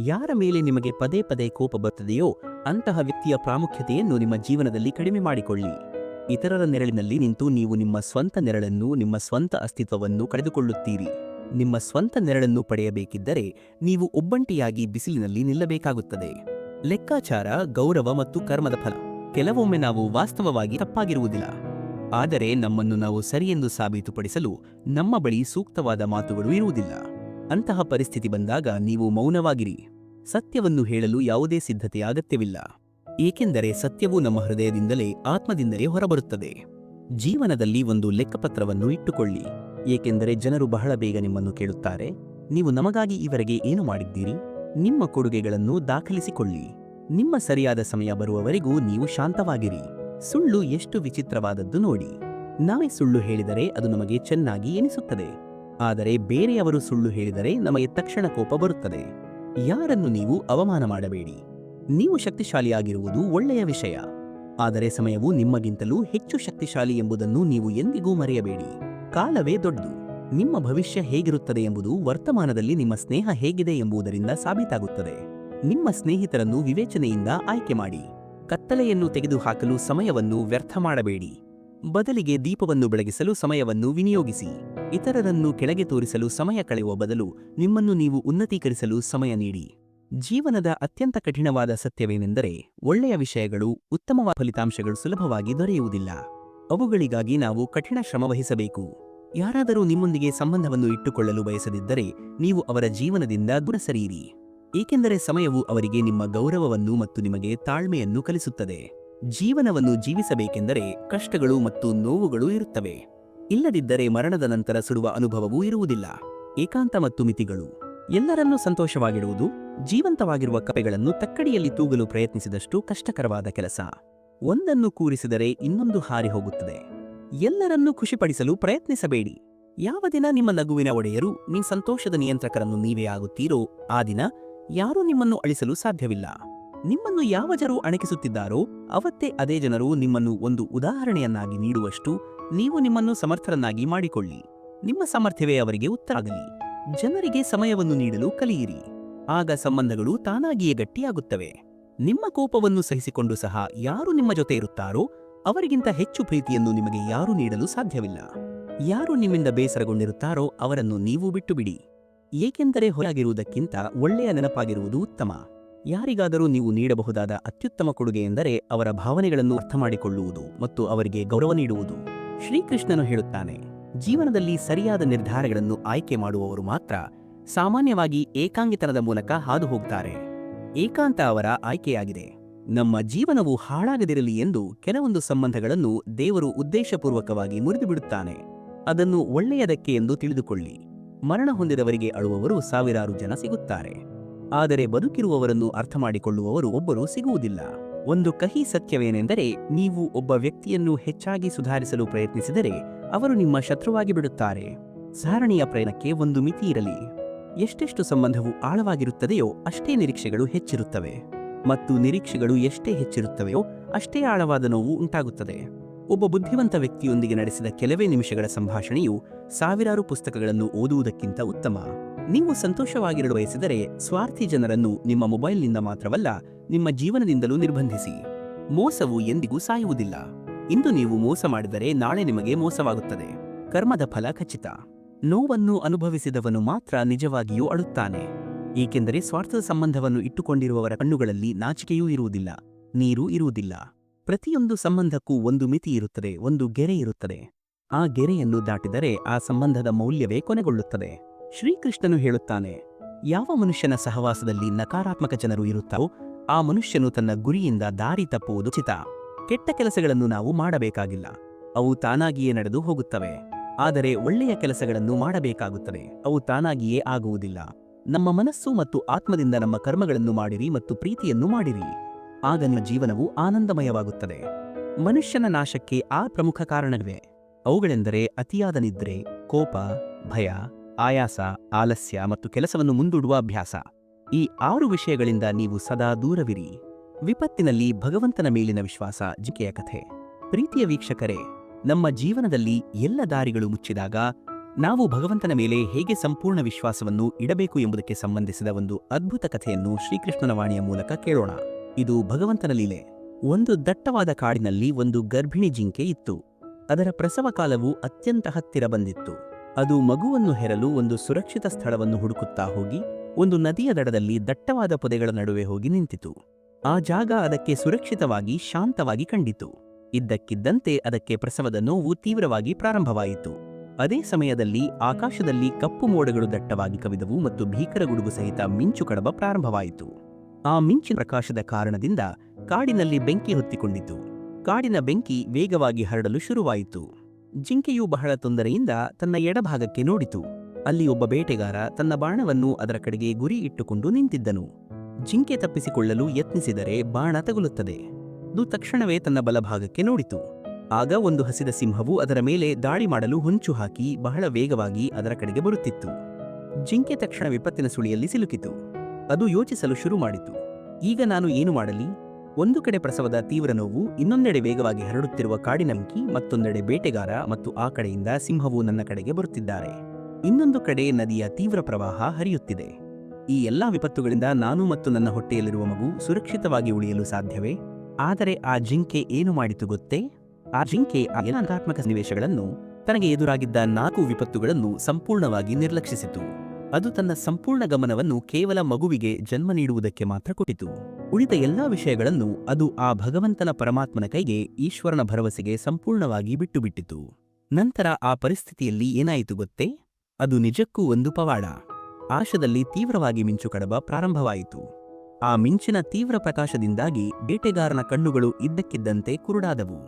ಯಾರ ಮೇಲೆ ನಿಮಗೆ ಪದೇ ಪದೇ ಕೋಪ ಬರುತ್ತದೆಯೋ ಅಂತಹ ವ್ಯಕ್ತಿಯ ಪ್ರಾಮುಖ್ಯತೆಯನ್ನು ನಿಮ್ಮ ಜೀವನದಲ್ಲಿ ಕಡಿಮೆ ಮಾಡಿಕೊಳ್ಳಿ. ಇತರರ ನೆರಳಿನಲ್ಲಿ ನಿಂತು ನೀವು ನಿಮ್ಮ ಸ್ವಂತ ನೆರಳನ್ನು, ನಿಮ್ಮ ಸ್ವಂತ ಅಸ್ತಿತ್ವವನ್ನು ಕಳೆದುಕೊಳ್ಳುತ್ತೀರಿ. ನಿಮ್ಮ ಸ್ವಂತ ನೆರಳನ್ನು ಪಡೆಯಬೇಕಿದ್ದರೆ ನೀವು ಒಬ್ಬಂಟಿಯಾಗಿ ಬಿಸಿಲಿನಲ್ಲಿ ನಿಲ್ಲಬೇಕಾಗುತ್ತದೆ. ಲೆಕ್ಕಾಚಾರ, ಗೌರವ ಮತ್ತು ಕರ್ಮದ ಫಲ. ಕೆಲವೊಮ್ಮೆ ನಾವು ವಾಸ್ತವವಾಗಿ ತಪ್ಪಾಗಿರುವುದಿಲ್ಲ, ಆದರೆ ನಮ್ಮನ್ನು ನಾವು ಸರಿಯೆಂದು ಸಾಬೀತುಪಡಿಸಲು ನಮ್ಮ ಬಳಿ ಸೂಕ್ತವಾದ ಮಾತುಗಳು ಇರುವುದಿಲ್ಲ. ಅಂತಹ ಪರಿಸ್ಥಿತಿ ಬಂದಾಗ ನೀವು ಮೌನವಾಗಿರಿ. ಸತ್ಯವನ್ನು ಹೇಳಲು ಯಾವುದೇ ಸಿದ್ಧತೆಯ ಅಗತ್ಯವಿಲ್ಲ, ಏಕೆಂದರೆ ಸತ್ಯವು ನಮ್ಮ ಹೃದಯದಿಂದಲೇ, ಆತ್ಮದಿಂದಲೇ ಹೊರಬರುತ್ತದೆ. ಜೀವನದಲ್ಲಿ ಒಂದು ಲೆಕ್ಕಪತ್ರವನ್ನು ಇಟ್ಟುಕೊಳ್ಳಿ, ಏಕೆಂದರೆ ಜನರು ಬಹಳ ಬೇಗ ನಿಮ್ಮನ್ನು ಕೇಳುತ್ತಾರೆ, ನೀವು ನಮಗಾಗಿ ಈವರೆಗೆ ಏನು ಮಾಡಿದ್ದೀರಿ? ನಿಮ್ಮ ಕೊಡುಗೆಗಳನ್ನು ದಾಖಲಿಸಿಕೊಳ್ಳಿ. ನಿಮ್ಮ ಸರಿಯಾದ ಸಮಯ ಬರುವವರೆಗೂ ನೀವು ಶಾಂತವಾಗಿರಿ. ಸುಳ್ಳು ಎಷ್ಟು ವಿಚಿತ್ರವಾದದ್ದು ನೋಡಿ. ನಾವೇ ಸುಳ್ಳು ಹೇಳಿದರೆ ಅದು ನಮಗೆ ಚೆನ್ನಾಗಿ ಎನಿಸುತ್ತದೆ, ಆದರೆ ಬೇರೆಯವರು ಸುಳ್ಳು ಹೇಳಿದರೆ ನಮಗೆ ತಕ್ಷಣ ಕೋಪ ಬರುತ್ತದೆ. ಯಾರನ್ನು ನೀವು ಅವಮಾನ ಮಾಡಬೇಡಿ. ನೀವು ಶಕ್ತಿಶಾಲಿಯಾಗಿರುವುದು ಒಳ್ಳೆಯ ವಿಷಯ, ಆದರೆ ಸಮಯವು ನಿಮ್ಮಗಿಂತಲೂ ಹೆಚ್ಚು ಶಕ್ತಿಶಾಲಿ ಎಂಬುದನ್ನು ನೀವು ಎಂದಿಗೂ ಮರೆಯಬೇಡಿ. ಕಾಲವೇ ದೊಡ್ಡದು. ನಿಮ್ಮ ಭವಿಷ್ಯ ಹೇಗಿರುತ್ತದೆ ಎಂಬುದು ವರ್ತಮಾನದಲ್ಲಿ ನಿಮ್ಮ ಸ್ನೇಹ ಹೇಗಿದೆ ಎಂಬುದರಿಂದ ಸಾಬೀತಾಗುತ್ತದೆ. ನಿಮ್ಮ ಸ್ನೇಹಿತರನ್ನು ವಿವೇಚನೆಯಿಂದ ಆಯ್ಕೆ ಮಾಡಿ. ಕತ್ತಲೆಯನ್ನು ತೆಗೆದುಹಾಕಲು ಸಮಯವನ್ನು ವ್ಯರ್ಥ ಮಾಡಬೇಡಿ. ಬದಲಿಗೆ ದೀಪವನ್ನು ಬೆಳಗಿಸಲು ಸಮಯವನ್ನು ವಿನಿಯೋಗಿಸಿ. ಇತರರನ್ನು ಕೆಳಗೆ ತೋರಿಸಲು ಸಮಯ ಕಳೆಯುವ ಬದಲು ನಿಮ್ಮನ್ನು ನೀವು ಉನ್ನತೀಕರಿಸಲು ಸಮಯ ನೀಡಿ. ಜೀವನದ ಅತ್ಯಂತ ಕಠಿಣವಾದ ಸತ್ಯವೇನೆಂದರೆ, ಒಳ್ಳೆಯ ವಿಷಯಗಳು, ಉತ್ತಮವಾದ ಫಲಿತಾಂಶಗಳು ಸುಲಭವಾಗಿ ದೊರೆಯುವುದಿಲ್ಲ. ಅವುಗಳಿಗಾಗಿ ನಾವು ಕಠಿಣ ಶ್ರಮ ವಹಿಸಬೇಕು. ಯಾರಾದರೂ ನಿಮ್ಮೊಂದಿಗೆ ಸಂಬಂಧವನ್ನು ಇಟ್ಟುಕೊಳ್ಳಲು ಬಯಸದಿದ್ದರೆ ನೀವು ಅವರ ಜೀವನದಿಂದ ದೂರ ಸರಿಯಿರಿ, ಏಕೆಂದರೆ ಸಮಯವು ಅವರಿಗೆ ನಿಮ್ಮ ಗೌರವವನ್ನು ಮತ್ತು ನಿಮಗೆ ತಾಳ್ಮೆಯನ್ನು ಕಲಿಸುತ್ತದೆ. ಜೀವನವನ್ನು ಜೀವಿಸಬೇಕೆಂದರೆ ಕಷ್ಟಗಳು ಮತ್ತು ನೋವುಗಳು ಇರುತ್ತವೆ. ಇಲ್ಲದಿದ್ದರೆ ಮರಣದ ನಂತರ ಸುಡುವ ಅನುಭವವೂ ಇರುವುದಿಲ್ಲ. ಏಕಾಂತ ಮತ್ತು ಮಿತಿಗಳು. ಎಲ್ಲರನ್ನೂ ಸಂತೋಷವಾಗಿಡುವುದು ಜೀವಂತವಾಗಿರುವ ಕಪೆಗಳನ್ನು ತಕ್ಕಡಿಯಲ್ಲಿ ತೂಗಲು ಪ್ರಯತ್ನಿಸಿದಷ್ಟು ಕಷ್ಟಕರವಾದ ಕೆಲಸ. ಒಂದನ್ನು ಕೂರಿಸಿದರೆ ಇನ್ನೊಂದು ಹಾರಿ ಹೋಗುತ್ತದೆ. ಎಲ್ಲರನ್ನೂ ಖುಷಿಪಡಿಸಲು ಪ್ರಯತ್ನಿಸಬೇಡಿ. ಯಾವ ದಿನ ನಿಮ್ಮ ನಗುವಿನ ಒಡೆಯರು, ನಿಮ್ಮ ಸಂತೋಷದ ನಿಯಂತ್ರಕರನ್ನು ನೀವೇ ಆಗುತ್ತೀರೋ ಆ ದಿನ ಯಾರೂ ನಿಮ್ಮನ್ನು ಅಳಿಸಲು ಸಾಧ್ಯವಿಲ್ಲ. ನಿಮ್ಮನ್ನು ಯಾವ ಜನರು ಅಣಕಿಸುತ್ತಿದ್ದಾರೋ ಅವತ್ತೇ ಅದೇ ಜನರು ನಿಮ್ಮನ್ನು ಒಂದು ಉದಾಹರಣೆಯನ್ನಾಗಿ ನೀಡುವಷ್ಟು ನೀವು ನಿಮ್ಮನ್ನು ಸಮರ್ಥರನ್ನಾಗಿ ಮಾಡಿಕೊಳ್ಳಿ. ನಿಮ್ಮ ಸಾಮರ್ಥ್ಯವೇ ಅವರಿಗೆ ಉತ್ತರ ಆಗಲಿ. ಜನರಿಗೆ ಸಮಯವನ್ನು ನೀಡಲು ಕಲಿಯಿರಿ, ಆಗ ಸಂಬಂಧಗಳು ತಾನಾಗಿಯೇ ಗಟ್ಟಿಯಾಗುತ್ತವೆ. ನಿಮ್ಮ ಕೋಪವನ್ನು ಸಹಿಸಿಕೊಂಡು ಸಹ ಯಾರು ನಿಮ್ಮ ಜೊತೆ ಇರುತ್ತಾರೋ ಅವರಿಗಿಂತ ಹೆಚ್ಚು ಪ್ರೀತಿಯನ್ನು ನಿಮಗೆ ಯಾರೂ ನೀಡಲು ಸಾಧ್ಯವಿಲ್ಲ. ಯಾರು ನಿಮ್ಮಿಂದ ಬೇಸರಗೊಂಡಿರುತ್ತಾರೋ ಅವರನ್ನು ನೀವು ಬಿಟ್ಟುಬಿಡಿ, ಏಕೆಂದರೆ ಹೊರಗಿರುವುದಕ್ಕಿಂತ ಒಳ್ಳೆಯ ನೆನಪಾಗಿರುವುದು ಉತ್ತಮ. ಯಾರಿಗಾದರೂ ನೀವು ನೀಡಬಹುದಾದ ಅತ್ಯುತ್ತಮ ಕೊಡುಗೆ ಎಂದರೆ ಅವರ ಭಾವನೆಗಳನ್ನು ಅರ್ಥಮಾಡಿಕೊಳ್ಳುವುದು ಮತ್ತು ಅವರಿಗೆ ಗೌರವ ನೀಡುವುದು. ಶ್ರೀಕೃಷ್ಣನು ಹೇಳುತ್ತಾನೆ, ಜೀವನದಲ್ಲಿ ಸರಿಯಾದ ನಿರ್ಧಾರಗಳನ್ನು ಆಯ್ಕೆ ಮಾಡುವವರು ಮಾತ್ರ ಸಾಮಾನ್ಯವಾಗಿ ಏಕಾಂಗಿತನದ ಮೂಲಕ ಹಾದು ಹೋಗ್ತಾರೆ. ಏಕಾಂತ ಅವರ ಆಯ್ಕೆಯಾಗಿದೆ. ನಮ್ಮ ಜೀವನವು ಹಾಳಾಗದಿರಲಿ ಎಂದು ಕೆಲವೊಂದು ಸಂಬಂಧಗಳನ್ನು ದೇವರು ಉದ್ದೇಶಪೂರ್ವಕವಾಗಿ ಮುರಿದುಬಿಡುತ್ತಾನೆ. ಅದನ್ನು ಒಳ್ಳೆಯದಕ್ಕೆ ಎಂದು ತಿಳಿದುಕೊಳ್ಳಿ. ಮರಣ ಹೊಂದಿದವರಿಗೆ ಅಳುವವರು ಸಾವಿರಾರು ಜನ ಸಿಗುತ್ತಾರೆ, ಆದರೆ ಬದುಕಿರುವವರನ್ನು ಅರ್ಥಮಾಡಿಕೊಳ್ಳುವವರು ಒಬ್ಬರೂ ಸಿಗುವುದಿಲ್ಲ. ಒಂದು ಕಹಿ ಸತ್ಯವೇನೆಂದರೆ, ನೀವು ಒಬ್ಬ ವ್ಯಕ್ತಿಯನ್ನು ಹೆಚ್ಚಾಗಿ ಸುಧಾರಿಸಲು ಪ್ರಯತ್ನಿಸಿದರೆ ಅವರು ನಿಮ್ಮ ಶತ್ರುವಾಗಿ ಬಿಡುತ್ತಾರೆ. ಸಾರಣೆಯ ಪ್ರಯಾಣಕ್ಕೆ ಒಂದು ಮಿತಿ ಇರಲಿ. ಎಷ್ಟೆಷ್ಟು ಸಂಬಂಧವು ಆಳವಾಗಿರುತ್ತದೆಯೋ ಅಷ್ಟೇ ನಿರೀಕ್ಷೆಗಳು ಹೆಚ್ಚಿರುತ್ತವೆ, ಮತ್ತು ನಿರೀಕ್ಷೆಗಳು ಎಷ್ಟೇ ಹೆಚ್ಚಿರುತ್ತವೆಯೋ ಅಷ್ಟೇ ಆಳವಾದ ನೋವು ಉಂಟಾಗುತ್ತದೆ. ಒಬ್ಬ ಬುದ್ಧಿವಂತ ವ್ಯಕ್ತಿಯೊಂದಿಗೆ ನಡೆಸಿದ ಕೆಲವೇ ನಿಮಿಷಗಳ ಸಂಭಾಷಣೆಯು ಸಾವಿರಾರು ಪುಸ್ತಕಗಳನ್ನು ಓದುವುದಕ್ಕಿಂತ ಉತ್ತಮ. ನೀವು ಸಂತೋಷವಾಗಿರಲು ಬಯಸಿದರೆ ಸ್ವಾರ್ಥಿ ಜನರನ್ನು ನಿಮ್ಮ ಮೊಬೈಲ್ನಿಂದ ಮಾತ್ರವಲ್ಲ, ನಿಮ್ಮ ಜೀವನದಿಂದಲೂ ನಿರ್ಬಂಧಿಸಿ. ಮೋಸವು ಎಂದಿಗೂ ಸಾಯುವುದಿಲ್ಲ. ಇಂದು ನೀವು ಮೋಸ ಮಾಡಿದರೆ ನಾಳೆ ನಿಮಗೆ ಮೋಸವಾಗುತ್ತದೆ. ಕರ್ಮದ ಫಲ ಖಚಿತ. ನೋವನ್ನು ಅನುಭವಿಸಿದವನು ಮಾತ್ರ ನಿಜವಾಗಿಯೂ ಅಳುತ್ತಾನೆ, ಏಕೆಂದರೆ ಸ್ವಾರ್ಥದ ಸಂಬಂಧವನ್ನು ಇಟ್ಟುಕೊಂಡಿರುವವರ ಕಣ್ಣುಗಳಲ್ಲಿ ನಾಚಿಕೆಯೂ ಇರುವುದಿಲ್ಲ, ನೀರೂ ಇರುವುದಿಲ್ಲ. ಪ್ರತಿಯೊಂದು ಸಂಬಂಧಕ್ಕೂ ಒಂದು ಮಿತಿ ಇರುತ್ತದೆ, ಒಂದು ಗೆರೆ ಇರುತ್ತದೆ. ಆ ಗೆರೆಯನ್ನು ದಾಟಿದರೆ ಆ ಸಂಬಂಧದ ಮೌಲ್ಯವೇ ಕೊನೆಗೊಳ್ಳುತ್ತದೆ. ಶ್ರೀಕೃಷ್ಣನು ಹೇಳುತ್ತಾನೆ, ಯಾವ ಮನುಷ್ಯನ ಸಹವಾಸದಲ್ಲಿ ನಕಾರಾತ್ಮಕ ಜನರು ಇರುತ್ತಾರೋ ಆ ಮನುಷ್ಯನು ತನ್ನ ಗುರಿಯಿಂದ ದಾರಿ ತಪ್ಪುವುದು ಚಿತ. ಕೆಟ್ಟ ಕೆಲಸಗಳನ್ನು ನಾವು ಮಾಡಬೇಕಾಗಿಲ್ಲ, ಅವು ತಾನಾಗಿಯೇ ನಡೆದು ಹೋಗುತ್ತವೆ. ಆದರೆ ಒಳ್ಳೆಯ ಕೆಲಸಗಳನ್ನು ಮಾಡಬೇಕಾಗುತ್ತದೆ, ಅವು ತಾನಾಗಿಯೇ ಆಗುವುದಿಲ್ಲ. ನಮ್ಮ ಮನಸ್ಸು ಮತ್ತು ಆತ್ಮದಿಂದ ನಮ್ಮ ಕರ್ಮಗಳನ್ನು ಮಾಡಿರಿ ಮತ್ತು ಪ್ರೀತಿಯನ್ನು ಮಾಡಿರಿ, ಆಗ ನಿಮ್ಮ ಜೀವನವು ಆನಂದಮಯವಾಗುತ್ತದೆ. ಮನುಷ್ಯನ ನಾಶಕ್ಕೆ ಆ ಪ್ರಮುಖ ಕಾರಣಗಳಿವೆ. ಅವುಗಳೆಂದರೆ ಅತಿಯಾದ ನಿದ್ರೆ, ಕೋಪ, ಭಯ, ಆಯಾಸ, ಆಲಸ್ಯ ಮತ್ತು ಕೆಲಸವನ್ನು ಮುಂದೂಡುವ ಅಭ್ಯಾಸ. ಈ 6 ವಿಷಯಗಳಿಂದ ನೀವು ಸದಾ ದೂರವಿರಿ. ವಿಪತ್ತಿನಲ್ಲಿ ಭಗವಂತನ ಮೇಲಿನ ವಿಶ್ವಾಸ. ಜಿಕೆಯ ಕಥೆ. ಪ್ರೀತಿಯ ವೀಕ್ಷಕರೇ, ನಮ್ಮ ಜೀವನದಲ್ಲಿ ಎಲ್ಲ ದಾರಿಗಳು ಮುಚ್ಚಿದಾಗ ನಾವು ಭಗವಂತನ ಮೇಲೆ ಹೇಗೆ ಸಂಪೂರ್ಣ ವಿಶ್ವಾಸವನ್ನು ಇಡಬೇಕು ಎಂಬುದಕ್ಕೆ ಸಂಬಂಧಿಸಿದ ಒಂದು ಅದ್ಭುತ ಕಥೆಯನ್ನು ಶ್ರೀಕೃಷ್ಣನ ವಾಣಿಯ ಮೂಲಕ ಕೇಳೋಣ. ಇದು ಭಗವಂತನ ಲೀಲೆ. ಒಂದು ದಟ್ಟವಾದ ಕಾಡಿನಲ್ಲಿ ಒಂದು ಗರ್ಭಿಣಿ ಜಿಂಕೆ ಇತ್ತು. ಅದರ ಪ್ರಸವ ಕಾಲವು ಅತ್ಯಂತ ಹತ್ತಿರ ಬಂದಿತ್ತು. ಅದು ಮಗುವನ್ನು ಹೆರಲು ಒಂದು ಸುರಕ್ಷಿತ ಸ್ಥಳವನ್ನು ಹುಡುಕುತ್ತಾ ಹೋಗಿ ಒಂದು ನದಿಯ ದಡದಲ್ಲಿ ದಟ್ಟವಾದ ಪೊದೆಗಳ ನಡುವೆ ಹೋಗಿ ನಿಂತಿತು. ಆ ಜಾಗ ಅದಕ್ಕೆ ಸುರಕ್ಷಿತವಾಗಿ ಶಾಂತವಾಗಿ ಕಂಡಿತು. ಇದ್ದಕ್ಕಿದ್ದಂತೆ ಅದಕ್ಕೆ ಪ್ರಸವದ ನೋವು ತೀವ್ರವಾಗಿ ಪ್ರಾರಂಭವಾಯಿತು. ಅದೇ ಸಮಯದಲ್ಲಿ ಆಕಾಶದಲ್ಲಿ ಕಪ್ಪು ಮೋಡಗಳು ದಟ್ಟವಾಗಿ ಕವಿದವು ಮತ್ತು ಭೀಕರ ಗುಡುಗು ಸಹಿತ ಮಿಂಚು ಕಡಬ ಪ್ರಾರಂಭವಾಯಿತು. ಆ ಮಿಂಚಿನ ಪ್ರಕಾಶದ ಕಾರಣದಿಂದ ಕಾಡಿನಲ್ಲಿ ಬೆಂಕಿ ಹೊತ್ತಿಕೊಂಡಿತು. ಕಾಡಿನ ಬೆಂಕಿ ವೇಗವಾಗಿ ಹರಡಲು ಶುರುವಾಯಿತು. ಜಿಂಕೆಯು ಬಹಳ ತೊಂದರೆಯಿಂದ ತನ್ನ ಎಡಭಾಗಕ್ಕೆ ನೋಡಿತು. ಅಲ್ಲಿ ಒಬ್ಬ ಬೇಟೆಗಾರ ತನ್ನ ಬಾಣವನ್ನು ಅದರ ಕಡೆಗೆ ಗುರಿ ಇಟ್ಟುಕೊಂಡು ನಿಂತಿದ್ದನು. ಜಿಂಕೆ ತಪ್ಪಿಸಿಕೊಳ್ಳಲು ಯತ್ನಿಸಿದರೆ ಬಾಣ ತಗುಲುತ್ತದೆ. ಅದು ತಕ್ಷಣವೇ ತನ್ನ ಬಲಭಾಗಕ್ಕೆ ನೋಡಿತು. ಆಗ ಒಂದು ಹಸಿದ ಸಿಂಹವು ಅದರ ಮೇಲೆ ದಾಳಿ ಮಾಡಲು ಹೊಂಚು ಹಾಕಿ ಬಹಳ ವೇಗವಾಗಿ ಅದರ ಕಡೆಗೆ ಬರುತ್ತಿತ್ತು. ಜಿಂಕೆ ತಕ್ಷಣ ವಿಪತ್ತಿನ ಸುಳಿಯಲ್ಲಿ ಸಿಲುಕಿತು. ಅದು ಯೋಚಿಸಲು ಶುರು ಮಾಡಿತು. ಈಗ ನಾನು ಏನು ಮಾಡಲಿ? ಒಂದು ಕಡೆ ಪ್ರಸವದ ತೀವ್ರ ನೋವು, ಇನ್ನೊಂದೆಡೆ ವೇಗವಾಗಿ ಹರಡುತ್ತಿರುವ ಕಾಡಿನ ಬೆಂಕಿ, ಮತ್ತೊಂದೆಡೆ ಬೇಟೆಗಾರ ಮತ್ತು ಆ ಕಡೆಯಿಂದ ಸಿಂಹವು ನನ್ನ ಕಡೆಗೆ ಬರುತ್ತಿದ್ದಾರೆ. ಇನ್ನೊಂದು ಕಡೆ ನದಿಯ ತೀವ್ರ ಪ್ರವಾಹ ಹರಿಯುತ್ತಿದೆ. ಈ ಎಲ್ಲಾ ವಿಪತ್ತುಗಳಿಂದ ನಾನು ಮತ್ತು ನನ್ನ ಹೊಟ್ಟೆಯಲ್ಲಿರುವ ಮಗು ಸುರಕ್ಷಿತವಾಗಿ ಉಳಿಯಲು ಸಾಧ್ಯವೇ? ಆದರೆ ಆ ಜಿಂಕೆ ಏನು ಮಾಡಿತು ಗೊತ್ತೇ? ಆ ಜಿಂಕೆ ಆ ಎಲ್ಲ ನಕಾರಾತ್ಮಕ ಸನ್ನಿವೇಶಗಳನ್ನು, ತನಗೆ ಎದುರಾಗಿದ್ದ 4 ವಿಪತ್ತುಗಳನ್ನು ಸಂಪೂರ್ಣವಾಗಿ ನಿರ್ಲಕ್ಷಿಸಿತು. ಅದು ತನ್ನ ಸಂಪೂರ್ಣ ಗಮನವನ್ನು ಕೇವಲ ಮಗುವಿಗೆ ಜನ್ಮ ನೀಡುವುದಕ್ಕೆ ಮಾತ್ರ ಕೊಟ್ಟಿತು. ಉಳಿದ ಎಲ್ಲಾ ವಿಷಯಗಳನ್ನು ಅದು ಆ ಭಗವಂತನ ಪರಮಾತ್ಮನ ಕೈಗೆ, ಈಶ್ವರನ ಭರವಸೆಗೆ ಸಂಪೂರ್ಣವಾಗಿ ಬಿಟ್ಟುಬಿಟ್ಟಿತು. ನಂತರ ಆ ಪರಿಸ್ಥಿತಿಯಲ್ಲಿ ಏನಾಯಿತು ಗೊತ್ತೇ? ಅದು ನಿಜಕ್ಕೂ ಒಂದು ಪವಾಡ. ಆಕಾಶದಲ್ಲಿ ತೀವ್ರವಾಗಿ ಮಿಂಚು ಕಡಬ ಪ್ರಾರಂಭವಾಯಿತು. ಆ ಮಿಂಚಿನ ತೀವ್ರ ಪ್ರಕಾಶದಿಂದಾಗಿ ಬೇಟೆಗಾರನ ಕಣ್ಣುಗಳು ಇದ್ದಕ್ಕಿದ್ದಂತೆ ಕುರುಡಾದವು.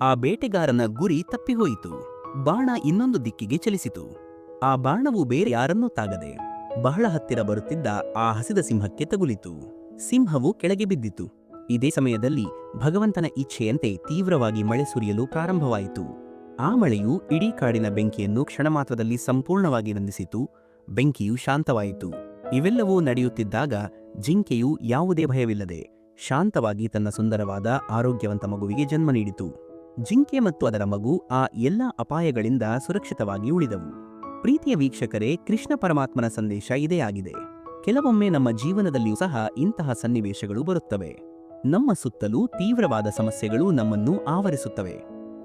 ಆ ಬೇಟೆಗಾರನ ಗುರಿ ತಪ್ಪಿಹೋಯಿತು. ಬಾಣ ಇನ್ನೊಂದು ದಿಕ್ಕಿಗೆ ಚಲಿಸಿತು. ಆ ಬಾಣವು ಬೇರೆ ಯಾರನ್ನೂ ತಾಗದೆ ಬಹಳ ಹತ್ತಿರ ಬರುತ್ತಿದ್ದ ಆ ಹಸಿದ ಸಿಂಹಕ್ಕೆ ತಗುಲಿತು. ಸಿಂಹವು ಕೆಳಗೆ ಬಿದ್ದಿತು. ಇದೇ ಸಮಯದಲ್ಲಿ ಭಗವಂತನ ಇಚ್ಛೆಯಂತೆ ತೀವ್ರವಾಗಿ ಮಳೆ ಸುರಿಯಲು ಪ್ರಾರಂಭವಾಯಿತು. ಆ ಮಳೆಯು ಇಡೀ ಕಾಡಿನ ಬೆಂಕಿಯನ್ನು ಕ್ಷಣಮಾತ್ರದಲ್ಲಿ ಸಂಪೂರ್ಣವಾಗಿ ನಂದಿಸಿತು. ಬೆಂಕಿಯು ಶಾಂತವಾಯಿತು. ಇವೆಲ್ಲವೂ ನಡೆಯುತ್ತಿದ್ದಾಗ ಜಿಂಕೆಯು ಯಾವುದೇ ಭಯವಿಲ್ಲದೆ ಶಾಂತವಾಗಿ ತನ್ನ ಸುಂದರವಾದ ಆರೋಗ್ಯವಂತ ಮಗುವಿಗೆ ಜನ್ಮ ನೀಡಿತು. ಜಿಂಕೆ ಮತ್ತು ಅದರ ಮಗು ಆ ಎಲ್ಲ ಅಪಾಯಗಳಿಂದ ಸುರಕ್ಷಿತವಾಗಿ ಉಳಿದವು. ಪ್ರೀತಿಯ ವೀಕ್ಷಕರೇ, ಕೃಷ್ಣ ಪರಮಾತ್ಮನ ಸಂದೇಶ ಇದೇ ಆಗಿದೆ. ಕೆಲವೊಮ್ಮೆ ನಮ್ಮ ಜೀವನದಲ್ಲಿಯೂ ಸಹ ಇಂತಹ ಸನ್ನಿವೇಶಗಳು ಬರುತ್ತವೆ. ನಮ್ಮ ಸುತ್ತಲೂ ತೀವ್ರವಾದ ಸಮಸ್ಯೆಗಳು ನಮ್ಮನ್ನು ಆವರಿಸುತ್ತವೆ.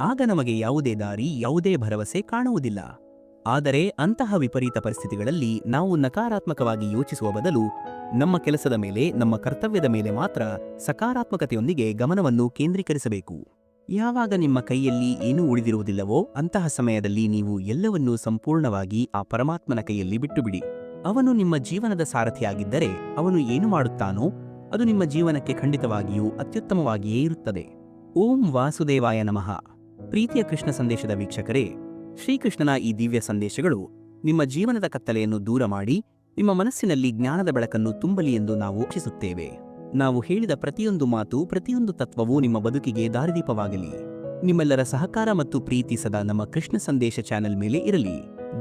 ಆಗ ನಮಗೆ ಯಾವುದೇ ದಾರಿ, ಯಾವುದೇ ಭರವಸೆ ಕಾಣುವುದಿಲ್ಲ. ಆದರೆ ಅಂತಹ ವಿಪರೀತ ಪರಿಸ್ಥಿತಿಗಳಲ್ಲಿ ನಾವು ನಕಾರಾತ್ಮಕವಾಗಿ ಯೋಚಿಸುವ ಬದಲು ನಮ್ಮ ಕೆಲಸದ ಮೇಲೆ, ನಮ್ಮ ಕರ್ತವ್ಯದ ಮೇಲೆ ಮಾತ್ರ ಸಕಾರಾತ್ಮಕತೆಯೊಂದಿಗೆ ಗಮನವನ್ನು ಕೇಂದ್ರೀಕರಿಸಬೇಕು. ಯಾವಾಗ ನಿಮ್ಮ ಕೈಯಲ್ಲಿ ಏನೂ ಉಳಿದಿರುವುದಿಲ್ಲವೋ ಅಂತಹ ಸಮಯದಲ್ಲಿ ನೀವು ಎಲ್ಲವನ್ನೂ ಸಂಪೂರ್ಣವಾಗಿ ಆ ಪರಮಾತ್ಮನ ಕೈಯಲ್ಲಿ ಬಿಟ್ಟುಬಿಡಿ. ಅವನು ನಿಮ್ಮ ಜೀವನದ ಸಾರಥಿಯಾಗಿದ್ದರೆ ಅವನು ಏನು ಮಾಡುತ್ತಾನೋ ಅದು ನಿಮ್ಮ ಜೀವನಕ್ಕೆ ಖಂಡಿತವಾಗಿಯೂ ಅತ್ಯುತ್ತಮವಾಗಿಯೇ ಇರುತ್ತದೆ. ಓಂ ವಾಸುದೇವಾಯ ನಮಃ. ಪ್ರೀತಿಯ ಕೃಷ್ಣ ಸಂದೇಶದ ವೀಕ್ಷಕರೇ, ಶ್ರೀಕೃಷ್ಣನ ಈ ದಿವ್ಯ ಸಂದೇಶಗಳು ನಿಮ್ಮ ಜೀವನದ ಕತ್ತಲೆಯನ್ನು ದೂರ ಮಾಡಿ ನಿಮ್ಮ ಮನಸ್ಸಿನಲ್ಲಿ ಜ್ಞಾನದ ಬೆಳಕನ್ನು ತುಂಬಲಿ ಎಂದು ನಾವು ಆಶಿಸುತ್ತೇವೆ. ನಾವು ಹೇಳಿದ ಪ್ರತಿಯೊಂದು ಮಾತು, ಪ್ರತಿಯೊಂದು ತತ್ವವೂ ನಿಮ್ಮ ಬದುಕಿಗೆ ದಾರಿದೀಪವಾಗಲಿ. ನಿಮ್ಮೆಲ್ಲರ ಸಹಕಾರ ಮತ್ತು ಪ್ರೀತಿ ಸದಾ ನಮ್ಮ ಕೃಷ್ಣ ಸಂದೇಶ ಚಾನೆಲ್ ಮೇಲೆ ಇರಲಿ.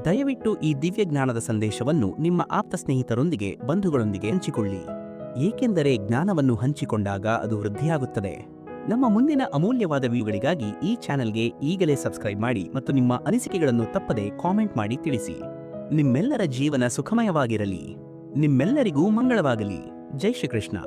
ದಯವಿಟ್ಟು ಈ ದಿವ್ಯ ಜ್ಞಾನದ ಸಂದೇಶವನ್ನು ನಿಮ್ಮ ಆಪ್ತ ಸ್ನೇಹಿತರೊಂದಿಗೆ ಬಂಧುಗಳೊಂದಿಗೆ ಹಂಚಿಕೊಳ್ಳಿ, ಏಕೆಂದರೆ ಜ್ಞಾನವನ್ನು ಹಂಚಿಕೊಂಡಾಗ ಅದು ವೃದ್ಧಿಯಾಗುತ್ತದೆ. ನಮ್ಮ ಮುಂದಿನ ಅಮೂಲ್ಯವಾದ ವಿಡಿಯೋಗಳಿಗಾಗಿ ಈ ಚಾನೆಲ್ಗೆ ಈಗಲೇ ಸಬ್ಸ್ಕ್ರೈಬ್ ಮಾಡಿ ಮತ್ತು ನಿಮ್ಮ ಅನಿಸಿಕೆಗಳನ್ನು ತಪ್ಪದೆ ಕಾಮೆಂಟ್ ಮಾಡಿ ತಿಳಿಸಿ. ನಿಮ್ಮೆಲ್ಲರ ಜೀವನ ಸುಖಮಯವಾಗಿರಲಿ. ನಿಮ್ಮೆಲ್ಲರಿಗೂ ಮಂಗಳವಾಗಲಿ. ಜೈ ಶ್ರೀಕೃಷ್ಣ.